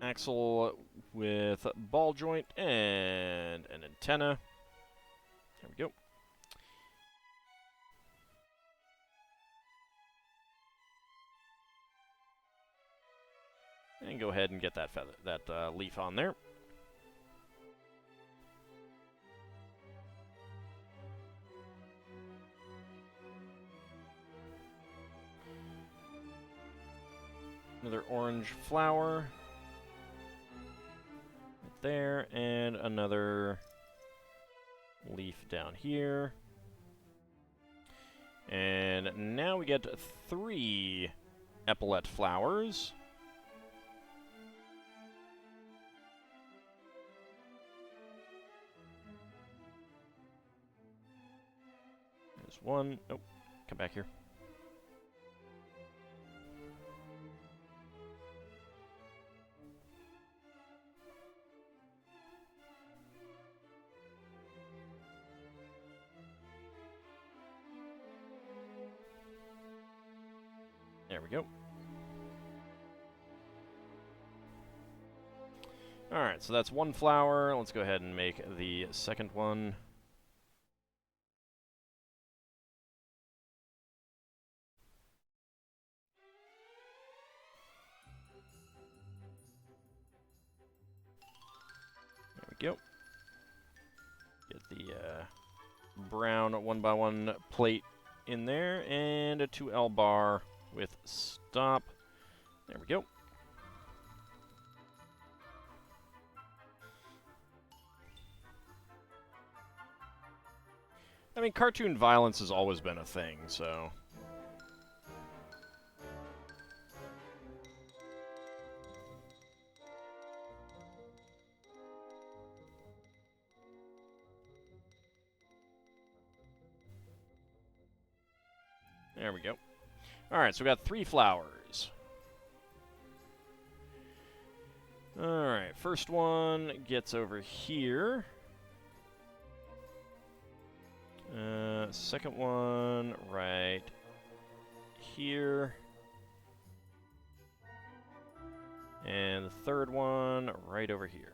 axle with ball joint and an antenna. There we go. And go ahead and get that leaf on there. Another orange flower. Right there, and another leaf down here. And now we get 3 epaulette flowers. There's one. Oh, come back here. There we go. Alright, so that's 1 flower. Let's go ahead and make the second one. There we go. Get the brown 1x1 plate in there, and a 2L bar with stop. There we go. I mean, cartoon violence has always been a thing, so... There we go. Alright, so we got 3 flowers. Alright, first one gets over here. Second one right here. And the third one right over here.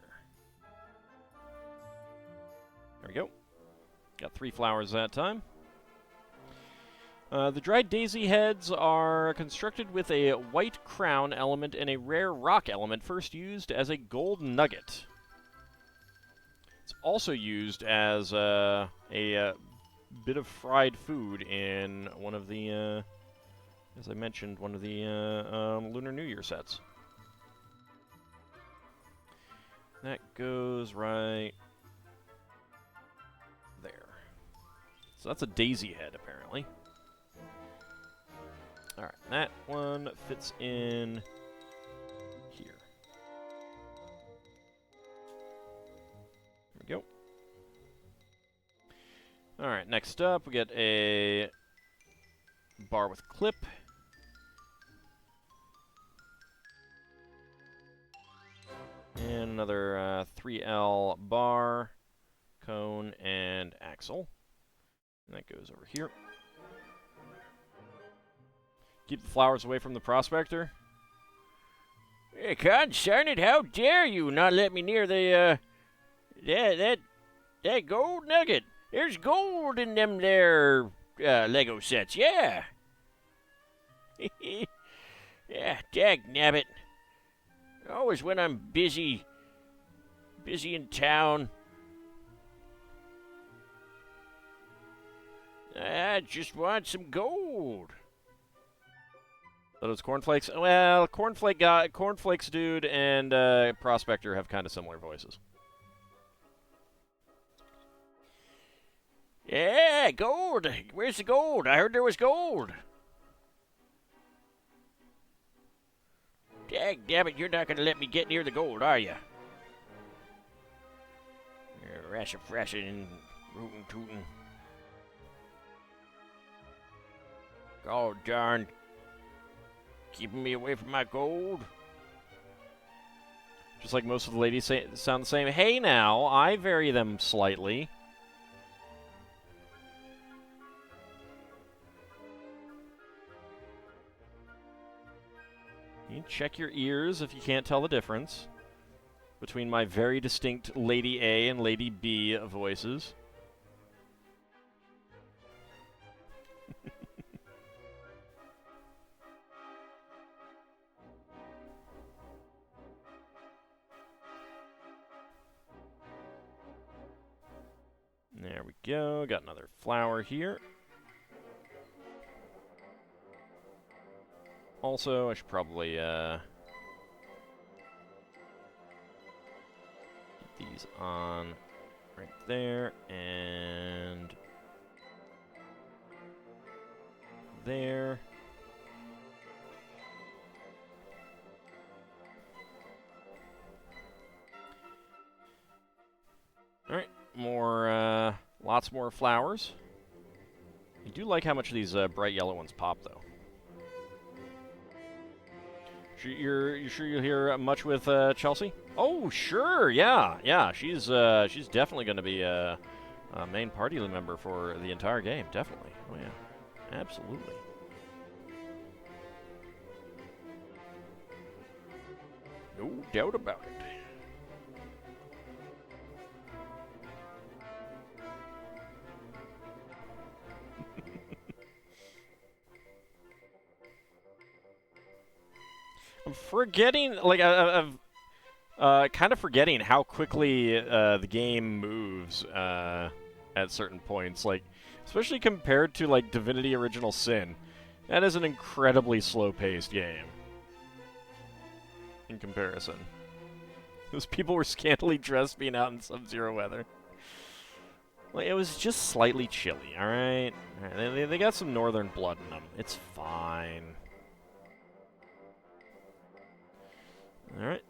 There we go. Got 3 flowers that time. The dried daisy heads are constructed with a white crown element and a rare rock element, first used as a gold nugget. It's also used as a bit of fried food in one of the, as I mentioned, one of the Lunar New Year sets. That goes right there. So that's a daisy head, apparently. Alright, that one fits in here. There we go. Alright, next up we get a bar with clip. And another 3L bar, cone, and axle. And that goes over here. Keep the flowers away from the prospector. Hey, concern it, how dare you not let me near the, that gold nugget. There's gold in them there, Lego sets, yeah. Yeah, dagnabbit. Always when I'm busy in town. I just want some gold. Those cornflakes? Well, cornflakes dude and prospector have kind of similar voices. Yeah, gold. Where's the gold? I heard there was gold. Dagnabbit, you're not going to let me get near the gold, are you? You're rashin' and rootin' tootin'. God darn. Keeping me away from my gold. Just like most of the ladies sound the same. Hey now, I vary them slightly. You check your ears if you can't tell the difference. between my very distinct Lady A and Lady B voices. There we go. Got another flower here. Also, I should probably get these on right there and there. Alright, lots more flowers. I do like how much these bright yellow ones pop, though. You sure you'll hear much with Chelsea? Oh, sure, yeah. She's definitely going to be a main party member for the entire game, definitely. Oh yeah, absolutely. No doubt about it. I'm forgetting, like, I've kind of forgetting how quickly the game moves at certain points, like, especially compared to, like, Divinity Original Sin. That is an incredibly slow-paced game in comparison. Those people were scantily dressed being out in sub-zero weather. Like, it was just slightly chilly, alright? They got some northern blood in them. It's fine. Alright.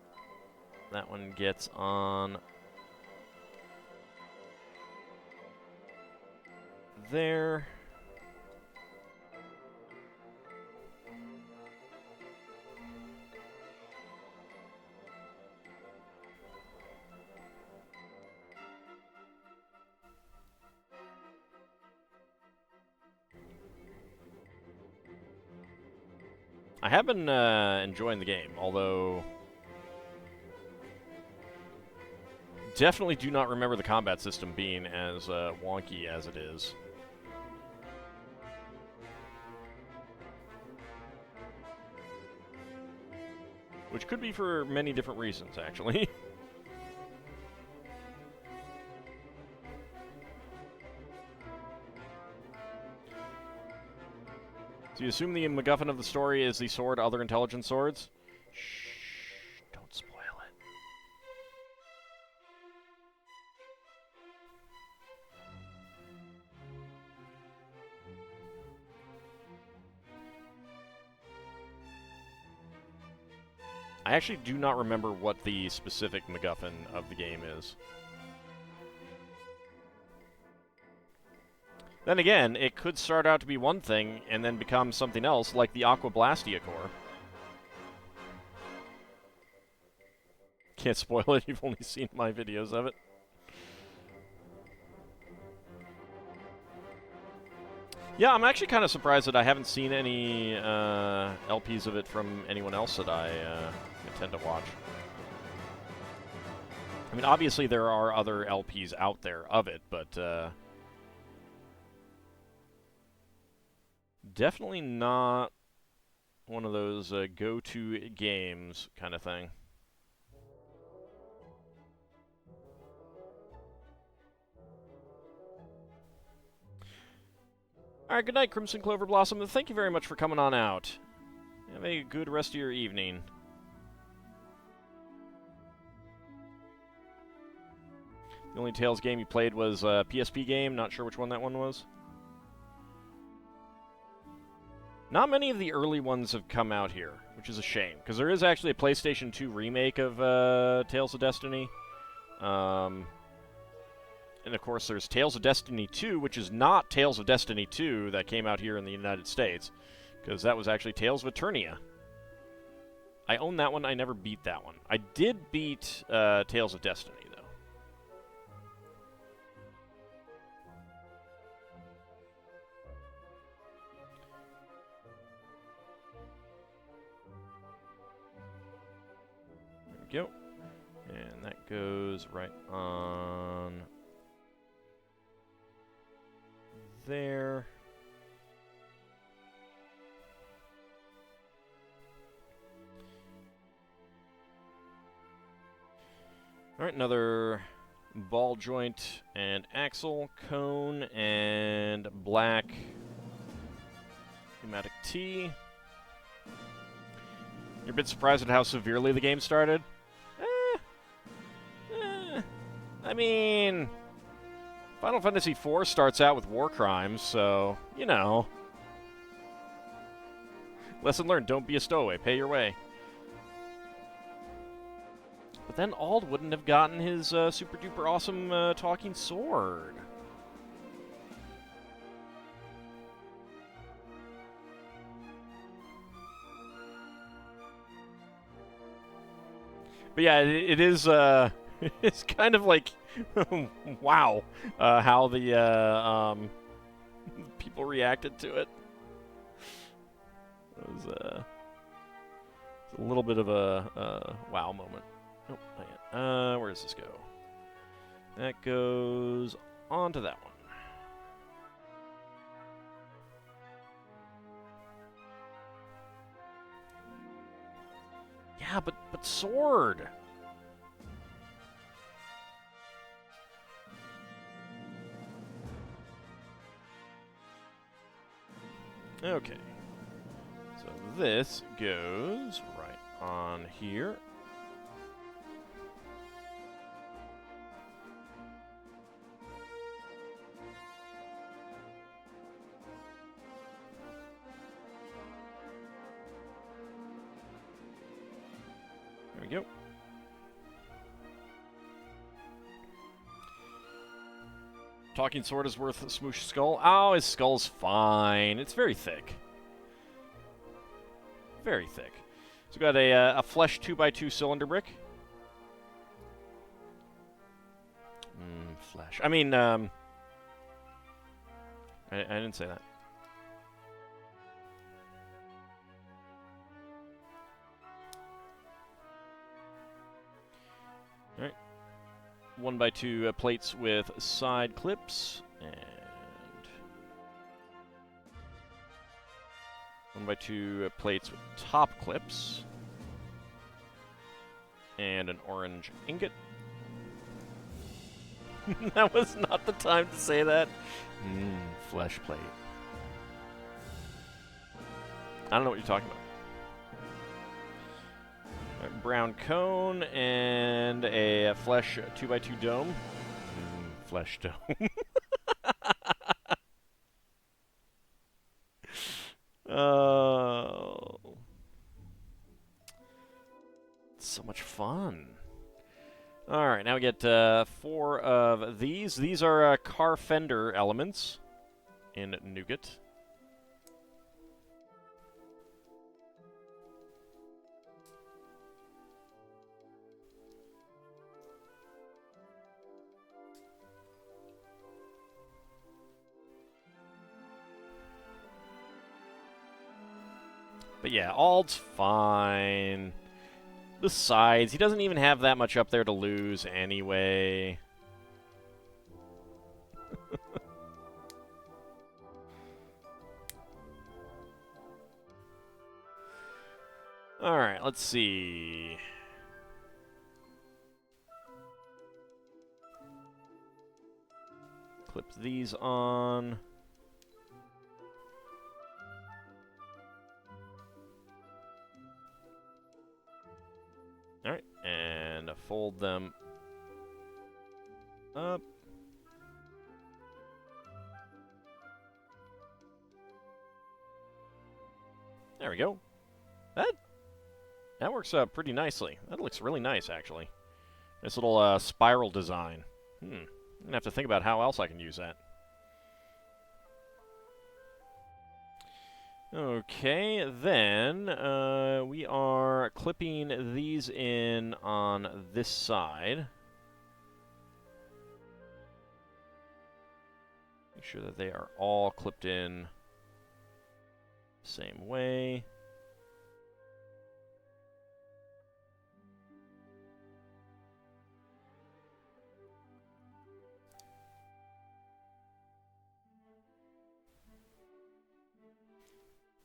That one gets on there. I have been enjoying the game, although definitely do not remember the combat system being as wonky as it is. Which could be for many different reasons, actually. So you assume the MacGuffin of the story is the sword other intelligent swords? Shh, don't spoil it. I actually do not remember what the specific MacGuffin of the game is. Then again, it could start out to be one thing and then become something else, like the Aqua Blastia core. Can't spoil it, you've only seen my videos of it. Yeah, I'm actually kind of surprised that I haven't seen any LPs of it from anyone else that I intend to watch. I mean, obviously there are other LPs out there of it, but definitely not one of those go-to games kind of thing. Alright, good night, Crimson Clover Blossom, and thank you very much for coming on out. Have a good rest of your evening. The only Tales game you played was a PSP game, not sure which one that one was. Not many of the early ones have come out here, which is a shame, because there is actually a PlayStation 2 remake of Tales of Destiny. And of course, there's Tales of Destiny 2, which is not Tales of Destiny 2 that came out here in the United States, because that was actually Tales of Eternia. I own that one, I never beat that one. I did beat Tales of Destiny, though. There we go. And goes right on there. Alright, another ball joint and axle, cone, and black pneumatic T. You're a bit surprised at how severely the game started? I mean, Final Fantasy IV starts out with war crimes, so, you know. Lesson learned, don't be a stowaway, pay your way. But then Ald wouldn't have gotten his super duper awesome talking sword. But yeah, it is, it's kind of like, wow, how the people reacted to it. It was a little bit of a wow moment. Oh, not yet. Where does this go? That goes onto that one. Yeah, but sword. Okay. So this goes right on here. There we go. Talking sword is worth Smoosh's skull. Oh, his skull's fine. It's very thick. Very thick. So we got a flesh 2x2 cylinder brick. Flesh. I mean, I didn't say that. All right. 1x2 plates with side clips, and 1x2 plates with top clips, and an orange ingot. That was not the time to say that. Flesh plate. I don't know what you're talking about. Right, brown cone and a flesh 2x2 dome. Flesh dome. Oh. So much fun. Alright, now we get 4 of these. These are car fender elements in nougat. But yeah, Ald's fine. The sides, he doesn't even have that much up there to lose anyway. Alright, let's see. Clip these on. Alright, and fold them up. There we go. That works pretty nicely. That looks really nice, actually. This little spiral design. I'm going to have to think about how else I can use that. Okay, then we are clipping these in on this side. Make sure that they are all clipped in the same way.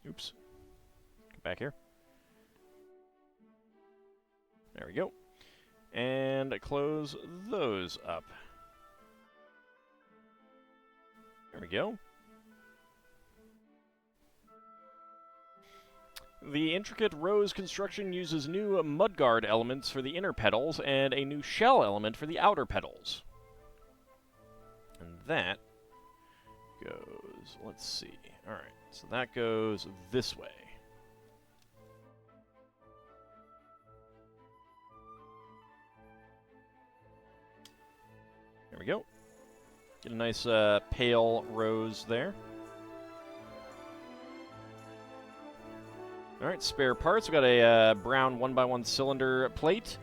Oops. Come back here. There we go. And close those up. There we go. The intricate rose construction uses new mudguard elements for the inner petals and a new shell element for the outer petals. And that goes, let's see. Alright, so that goes this way. There we go. Get a nice pale rose there. Alright, spare parts. We've got a brown 1x1 cylinder plate,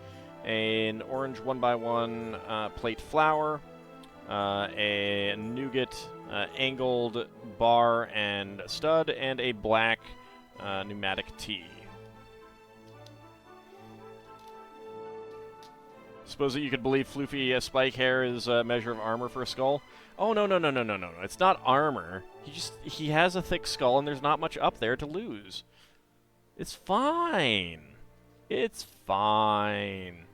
an orange 1x1 plate flower, a nougat angled bar and stud, and a black pneumatic tee. Suppose that you could believe floofy spike hair is a measure of armor for a skull? Oh, no. It's not armor. He has a thick skull, and there's not much up there to lose. It's fine. It's fine.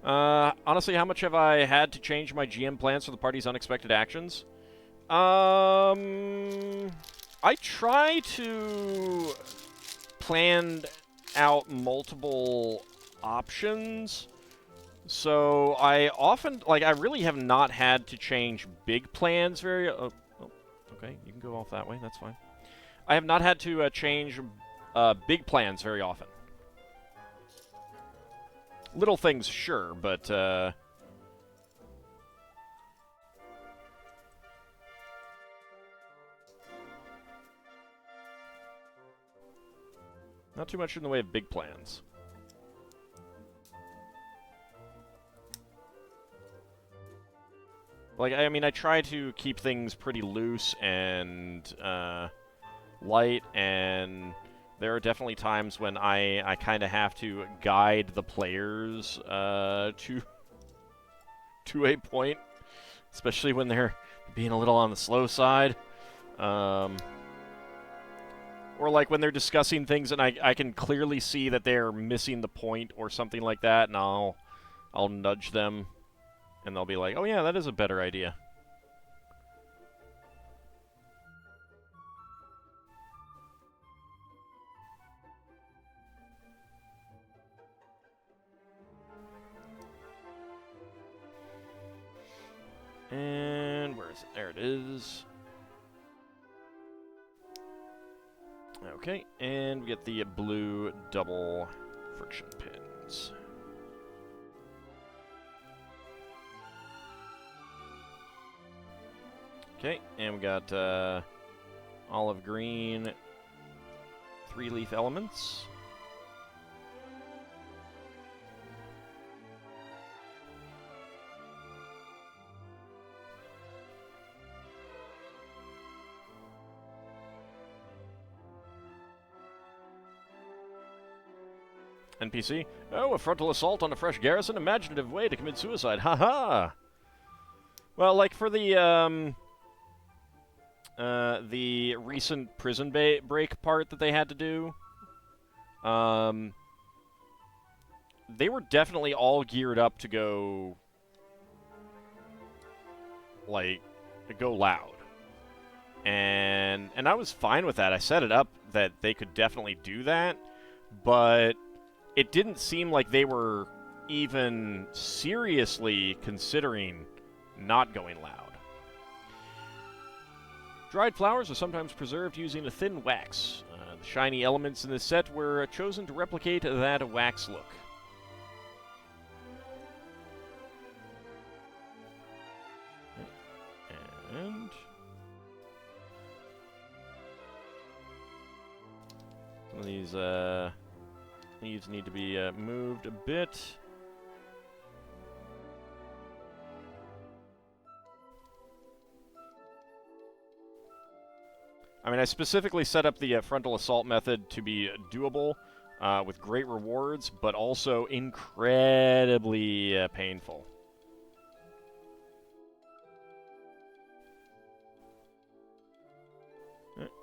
Honestly, how much have I had to change my GM plans for the party's unexpected actions? I try to plan out multiple options, so I often, I really have not had to change big plans very, okay, you can go off that way, that's fine. I have not had to change big plans very often. Little things, sure, but, not too much in the way of big plans. I mean, I try to keep things pretty loose and light, and there are definitely times when I kind of have to guide the players to a point, especially when they're being a little on the slow side. Or when they're discussing things and I can clearly see that they're missing the point or something like that, and I'll nudge them, and they'll be like, oh yeah, that is a better idea. And where is it? There it is. Okay, and we get the blue double friction pins. Okay, and we got olive green 3-leaf elements. NPC. Oh, a frontal assault on a fresh garrison? Imaginative way to commit suicide. Haha! Well, for the recent prison break part that they had to do, they were definitely all geared up to go, go loud. And I was fine with that. I set it up that they could definitely do that, but it didn't seem like they were even seriously considering not going loud. Dried flowers are sometimes preserved using a thin wax. The shiny elements in this set were chosen to replicate that wax look. And some of these leaves need to be moved a bit. I mean, I specifically set up the frontal assault method to be doable with great rewards, but also incredibly painful.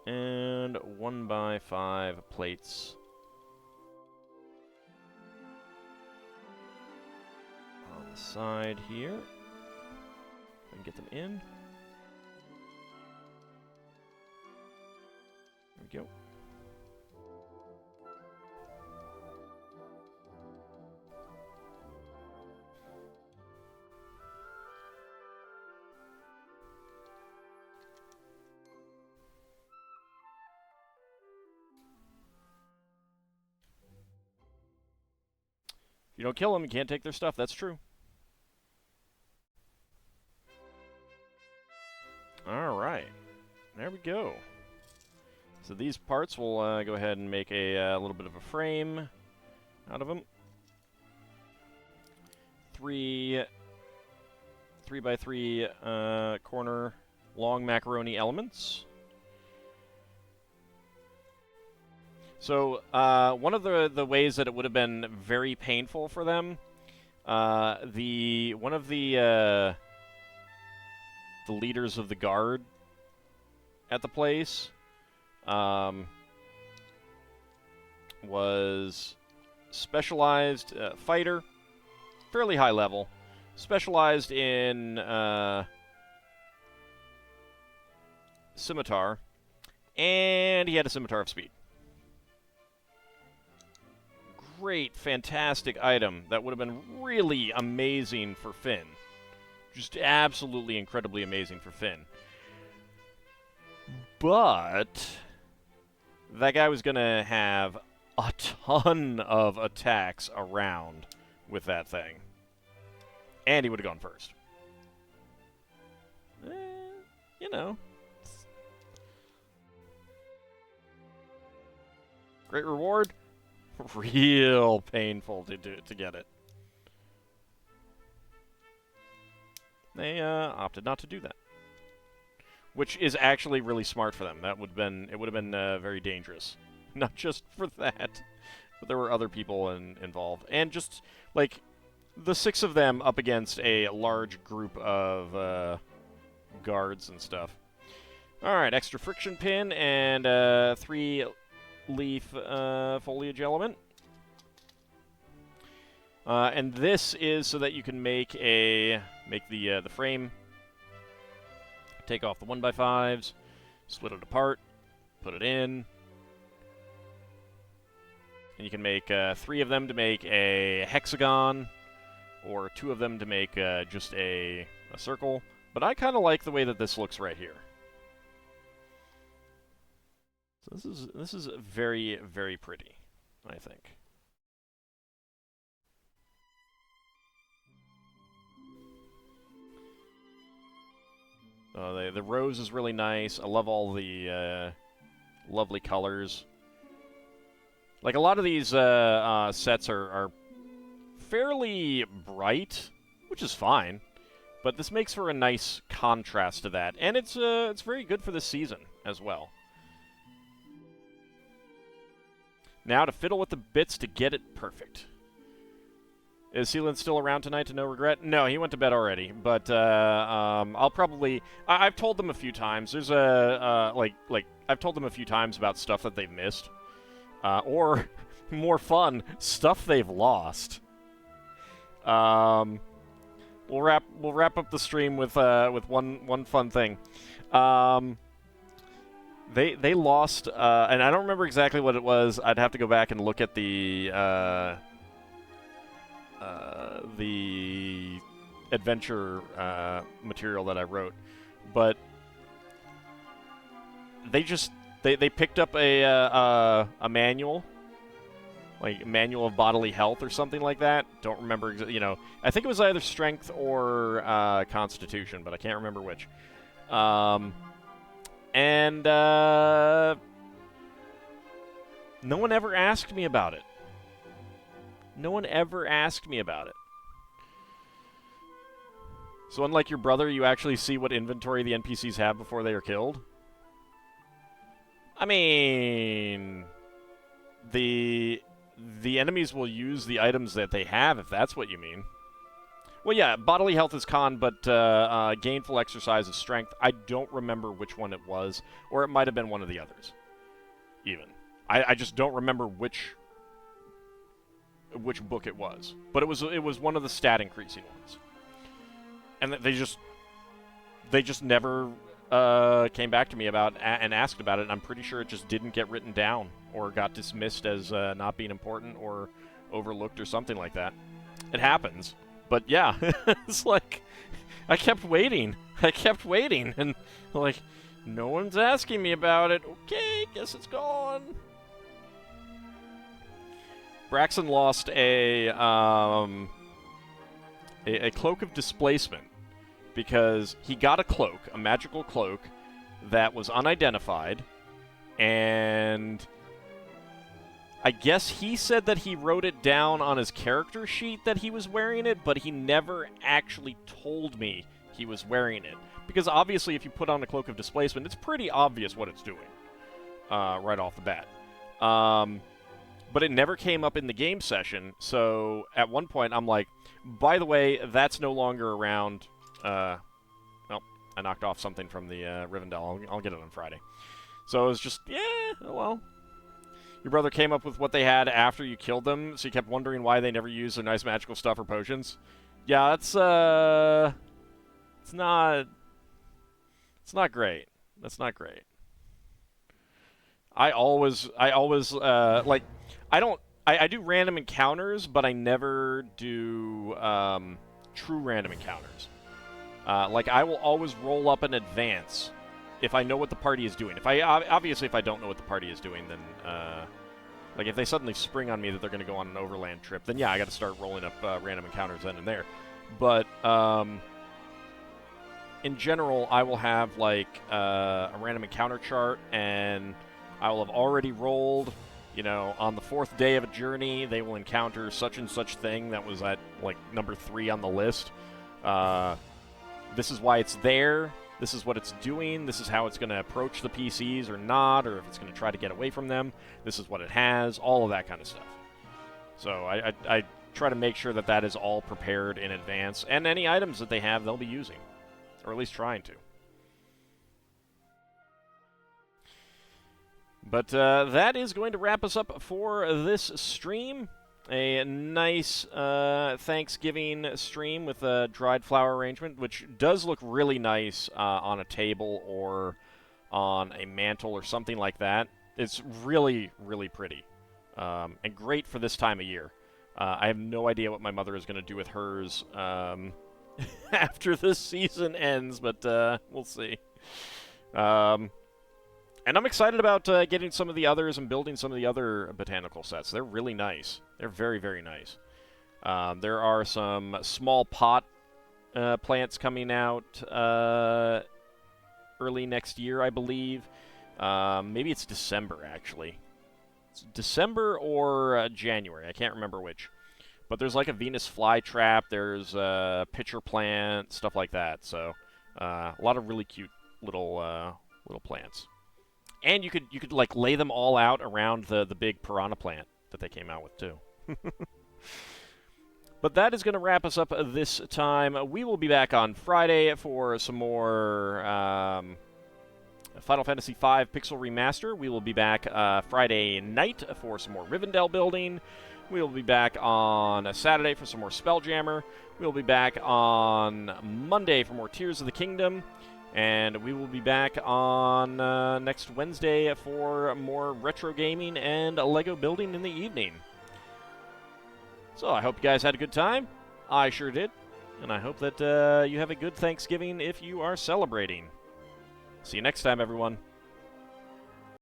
And 1x5 plates. On the side here. And get them in. There we go. If you don't kill them, you can't take their stuff. That's true. Alright. There we go. So these parts, we'll go ahead and make a little bit of a frame out of them. 3x3 corner long macaroni elements. So one of the ways that it would have been very painful for them, one of the leaders of the guard at the place was specialized fighter, fairly high level, specialized in scimitar, and he had a scimitar of speed. Great, fantastic item that would have been really amazing for Finn. Just absolutely incredibly amazing for Finn. But that guy was going to have a ton of attacks around with that thing. And he would have gone first. You know. Great reward. Real painful to get it. They opted not to do that, which is actually really smart for them. It would have been very dangerous, not just for that, but there were other people involved, and just like the 6 of them up against a large group of guards and stuff. All right, extra friction pin and 3-leaf foliage element. And this is so that you can make the frame, take off the 1x5s, split it apart, put it in, and you can make 3 of them to make a hexagon, or 2 of them to make just a circle. But I kind of like the way that this looks right here. So this is very, very pretty, I think. The rose is really nice. I love all the lovely colors. Like, a lot of these sets are fairly bright, which is fine. But this makes for a nice contrast to that. And it's very good for this season as well. Now to fiddle with the bits to get it perfect. Is Sealand still around tonight to no regret? No, he went to bed already. But I'll probably... I've told them a few times. There's I've told them a few times about stuff that they've missed. Or, more fun, stuff they've lost. We'll wrap up the stream with one fun thing. They lost, and I don't remember exactly what it was. I'd have to go back and look at the adventure material that I wrote, but they picked up a manual, like manual of bodily health or something like that. Don't remember, I think it was either strength or constitution, but I can't remember which. And no one ever asked me about it. No one ever asked me about it. So unlike your brother, you actually see what inventory the NPCs have before they are killed? I mean, the enemies will use the items that they have, if that's what you mean. Well, yeah, bodily health is con, but gainful exercise is strength. I don't remember which one it was, or it might have been one of the others. Even. I just don't remember which book it was. But it was one of the stat increasing ones. And they just never came back to me about and asked about it, and I'm pretty sure it just didn't get written down or got dismissed as not being important or overlooked or something like that. It happens. But yeah, it's like, I kept waiting, and like, no one's asking me about it. Okay, guess it's gone. Braxton lost a cloak of displacement because he got a cloak, a magical cloak, that was unidentified, and I guess he said that he wrote it down on his character sheet that he was wearing it, but he never actually told me he was wearing it. Because obviously if you put on a Cloak of Displacement, it's pretty obvious what it's doing right off the bat. But it never came up in the game session, so at one point I'm like, by the way, that's no longer around. Well, I knocked off something from the Rivendell. I'll get it on Friday. So it was just, yeah, oh well. Your brother came up with what they had after you killed them, so you kept wondering why they never used their nice magical stuff or potions. Yeah, that's, it's not great. That's not great. I always, like, I do random encounters, but I never do, true random encounters. Like, I will always roll up in advance if I know what the party is doing. Obviously, if I don't know what the party is doing, then, like, if they suddenly spring on me that they're going to go on an overland trip, then yeah, I got to start rolling up random encounters then and there. But, in general, I will have, like, a random encounter chart, and I will have already rolled, you know, on the 4th day of a journey, they will encounter such and such thing that was at, like, number 3 on the list. This is why it's there. This is what it's doing. This is how it's going to approach the PCs or not, or if it's going to try to get away from them. This is what it has, all of that kind of stuff. So I try to make sure that that is all prepared in advance, and any items that they have, they'll be using, or at least trying to. But that is going to wrap us up for this stream. A nice Thanksgiving stream with a dried flower arrangement, which does look really nice on a table or on a mantle or something like that. It's really, really pretty and great for this time of year. I have no idea what my mother is going to do with hers after this season ends, but we'll see. And I'm excited about getting some of the others and building some of the other botanical sets. They're really nice. They're very, very nice. There are some small pot plants coming out early next year, I believe. Maybe it's December, actually. It's December or January. I can't remember which. But there's like a Venus flytrap. There's a pitcher plant, stuff like that. So a lot of really cute little plants. And you could like lay them all out around the big piranha plant that they came out with too. But that is going to wrap us up this time. We will be back on Friday for some more Final Fantasy V Pixel Remaster. We will be back Friday night for some more Rivendell building. We will be back on Saturday for some more Spelljammer. We will be back on Monday for more Tears of the Kingdom. And we will be back on next Wednesday for more retro gaming and Lego building in the evening. So I hope you guys had a good time. I sure did. And I hope that you have a good Thanksgiving if you are celebrating. See you next time, everyone.